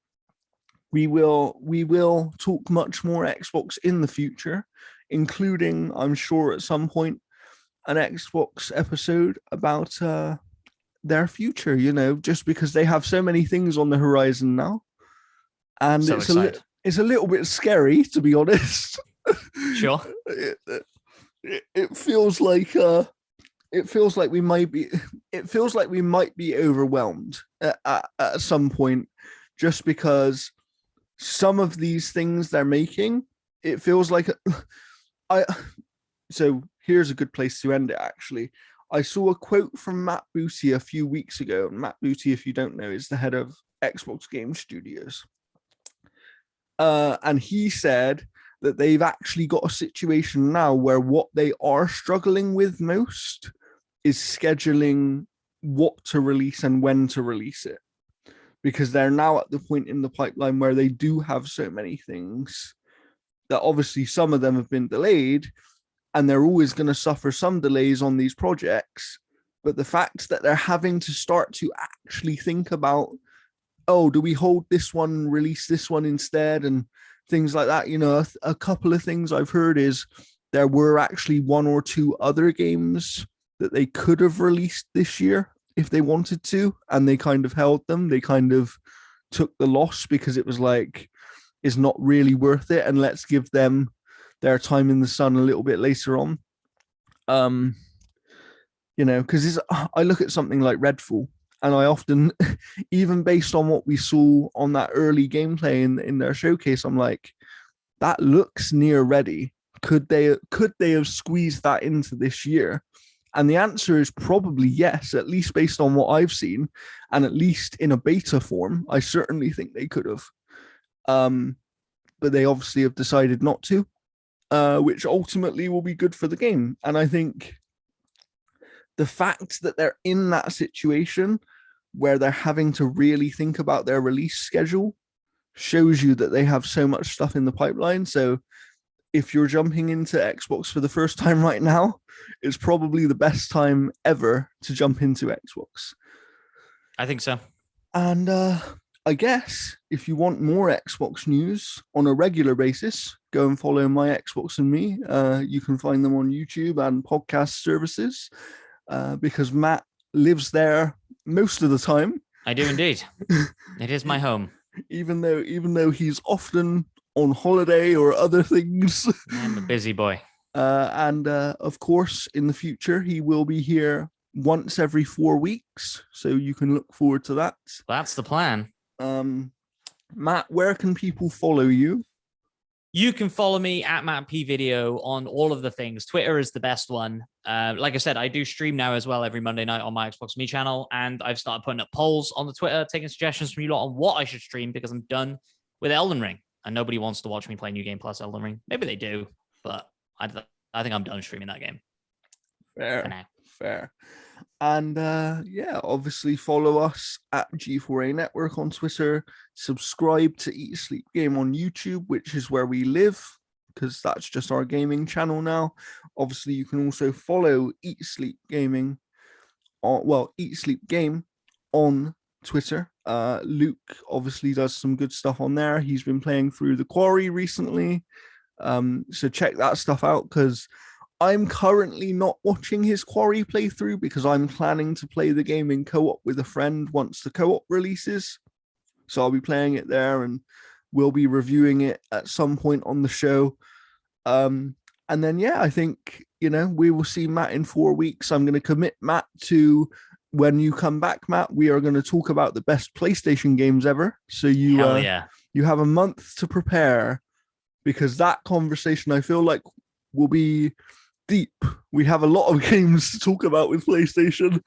we will talk much more Xbox in the future, including, I'm sure, at some point, an Xbox episode about their future, you know, just because they have so many things on the horizon now. And so it's a little bit scary, to be honest. Sure. It feels like we might be overwhelmed at some point, just because some of these things they're making, it feels like so here's a good place to end it, actually. I saw a quote from Matt Booty a few weeks ago. Matt Booty, if you don't know, is the head of Xbox Game Studios. And he said that they've actually got a situation now where what they are struggling with most is scheduling what to release and when to release it. Because they're now at the point in the pipeline where they do have so many things that obviously some of them have been delayed, and they're always going to suffer some delays on these projects. But the fact that they're having to start to actually think about, oh, do we hold this one, release this one instead, and things like that. A couple of things I've heard is there were actually one or two other games that they could have released this year if they wanted to, and they kind of held them. They kind of took the loss because it was like, it's not really worth it, and let's give them their time in the sun a little bit later on. Because I look at something like Redfall, and I often, even based on what we saw on that early gameplay in their showcase, I'm like, that looks near ready. Could they have squeezed that into this year? And the answer is probably yes, at least based on what I've seen, and at least in a beta form, I certainly think they could have. But they obviously have decided not to, which ultimately will be good for the game. And I think the fact that they're in that situation where they're having to really think about their release schedule shows you that they have so much stuff in the pipeline. So if you're jumping into Xbox for the first time right now, it's probably the best time ever to jump into Xbox. I think so. And I guess if you want more Xbox news on a regular basis, go and follow My Xbox and Me. You can find them on YouTube and podcast services because Matt lives there most of the time. I do indeed. It is my home. Even though he's often on holiday or other things. I'm a busy boy. And of course, in the future, he will be here once every 4 weeks. So you can look forward to that. That's the plan. Matt, where can people follow you? You can follow me at Matt P Video on all of the things. Twitter is the best one. Like I said, I do stream now as well every Monday night on my Xbox Me channel, and I've started putting up polls on the Twitter, taking suggestions from you lot on what I should stream because I'm done with Elden Ring, and nobody wants to watch me play New Game Plus Elden Ring. Maybe they do, but I think I'm done streaming that game. Fair. And obviously follow us at G4A Network on Twitter. Subscribe to Eat Sleep Game on YouTube, which is where we live, because that's just our gaming channel now. Obviously, you can also follow Eat Sleep Gaming, Eat Sleep Game on Twitter. Luke obviously does some good stuff on there. He's been playing through The Quarry recently. So check that stuff out, because I'm currently not watching his Quarry playthrough because I'm planning to play the game in co-op with a friend once the co-op releases. So I'll be playing it there and we'll be reviewing it at some point on the show. And then, I think, we will see Matt in 4 weeks. I'm going to commit Matt to when you come back, Matt, we are going to talk about the best PlayStation games ever. So you have a month to prepare, because that conversation, I feel like, will be deep. We have a lot of games to talk about with PlayStation,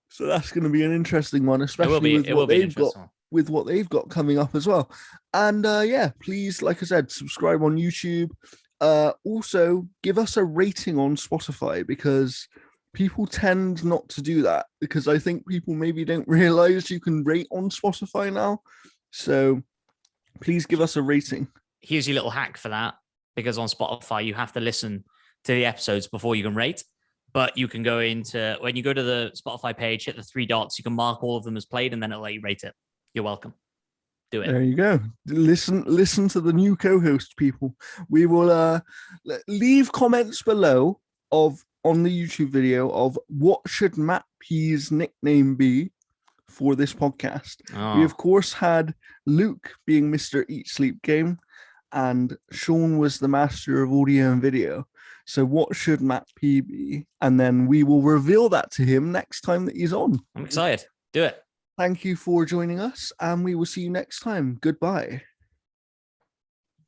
so that's going to be an interesting one, especially with what they've got coming up as well. And please, like I said, subscribe on YouTube. Also, give us a rating on Spotify, because people tend not to do that, because I think people maybe don't realize you can rate on Spotify now. So please give us a rating. Here's your little hack for that, because on Spotify you have to listen to the episodes before you can rate, but you can go when you go to the Spotify page, hit the 3 dots, you can mark all of them as played, and then it'll let you rate it. You're welcome. Do it. There you go. Listen to the new co-host, people. We will leave comments below on the YouTube video of what should Matt P's nickname be for this podcast. We of course had Luke being Mr. Eat Sleep Game, and Sean was the master of audio and video. So what should Matt P be? And then we will reveal that to him next time that he's on. I'm excited. Do it. Thank you for joining us, and we will see you next time. Goodbye.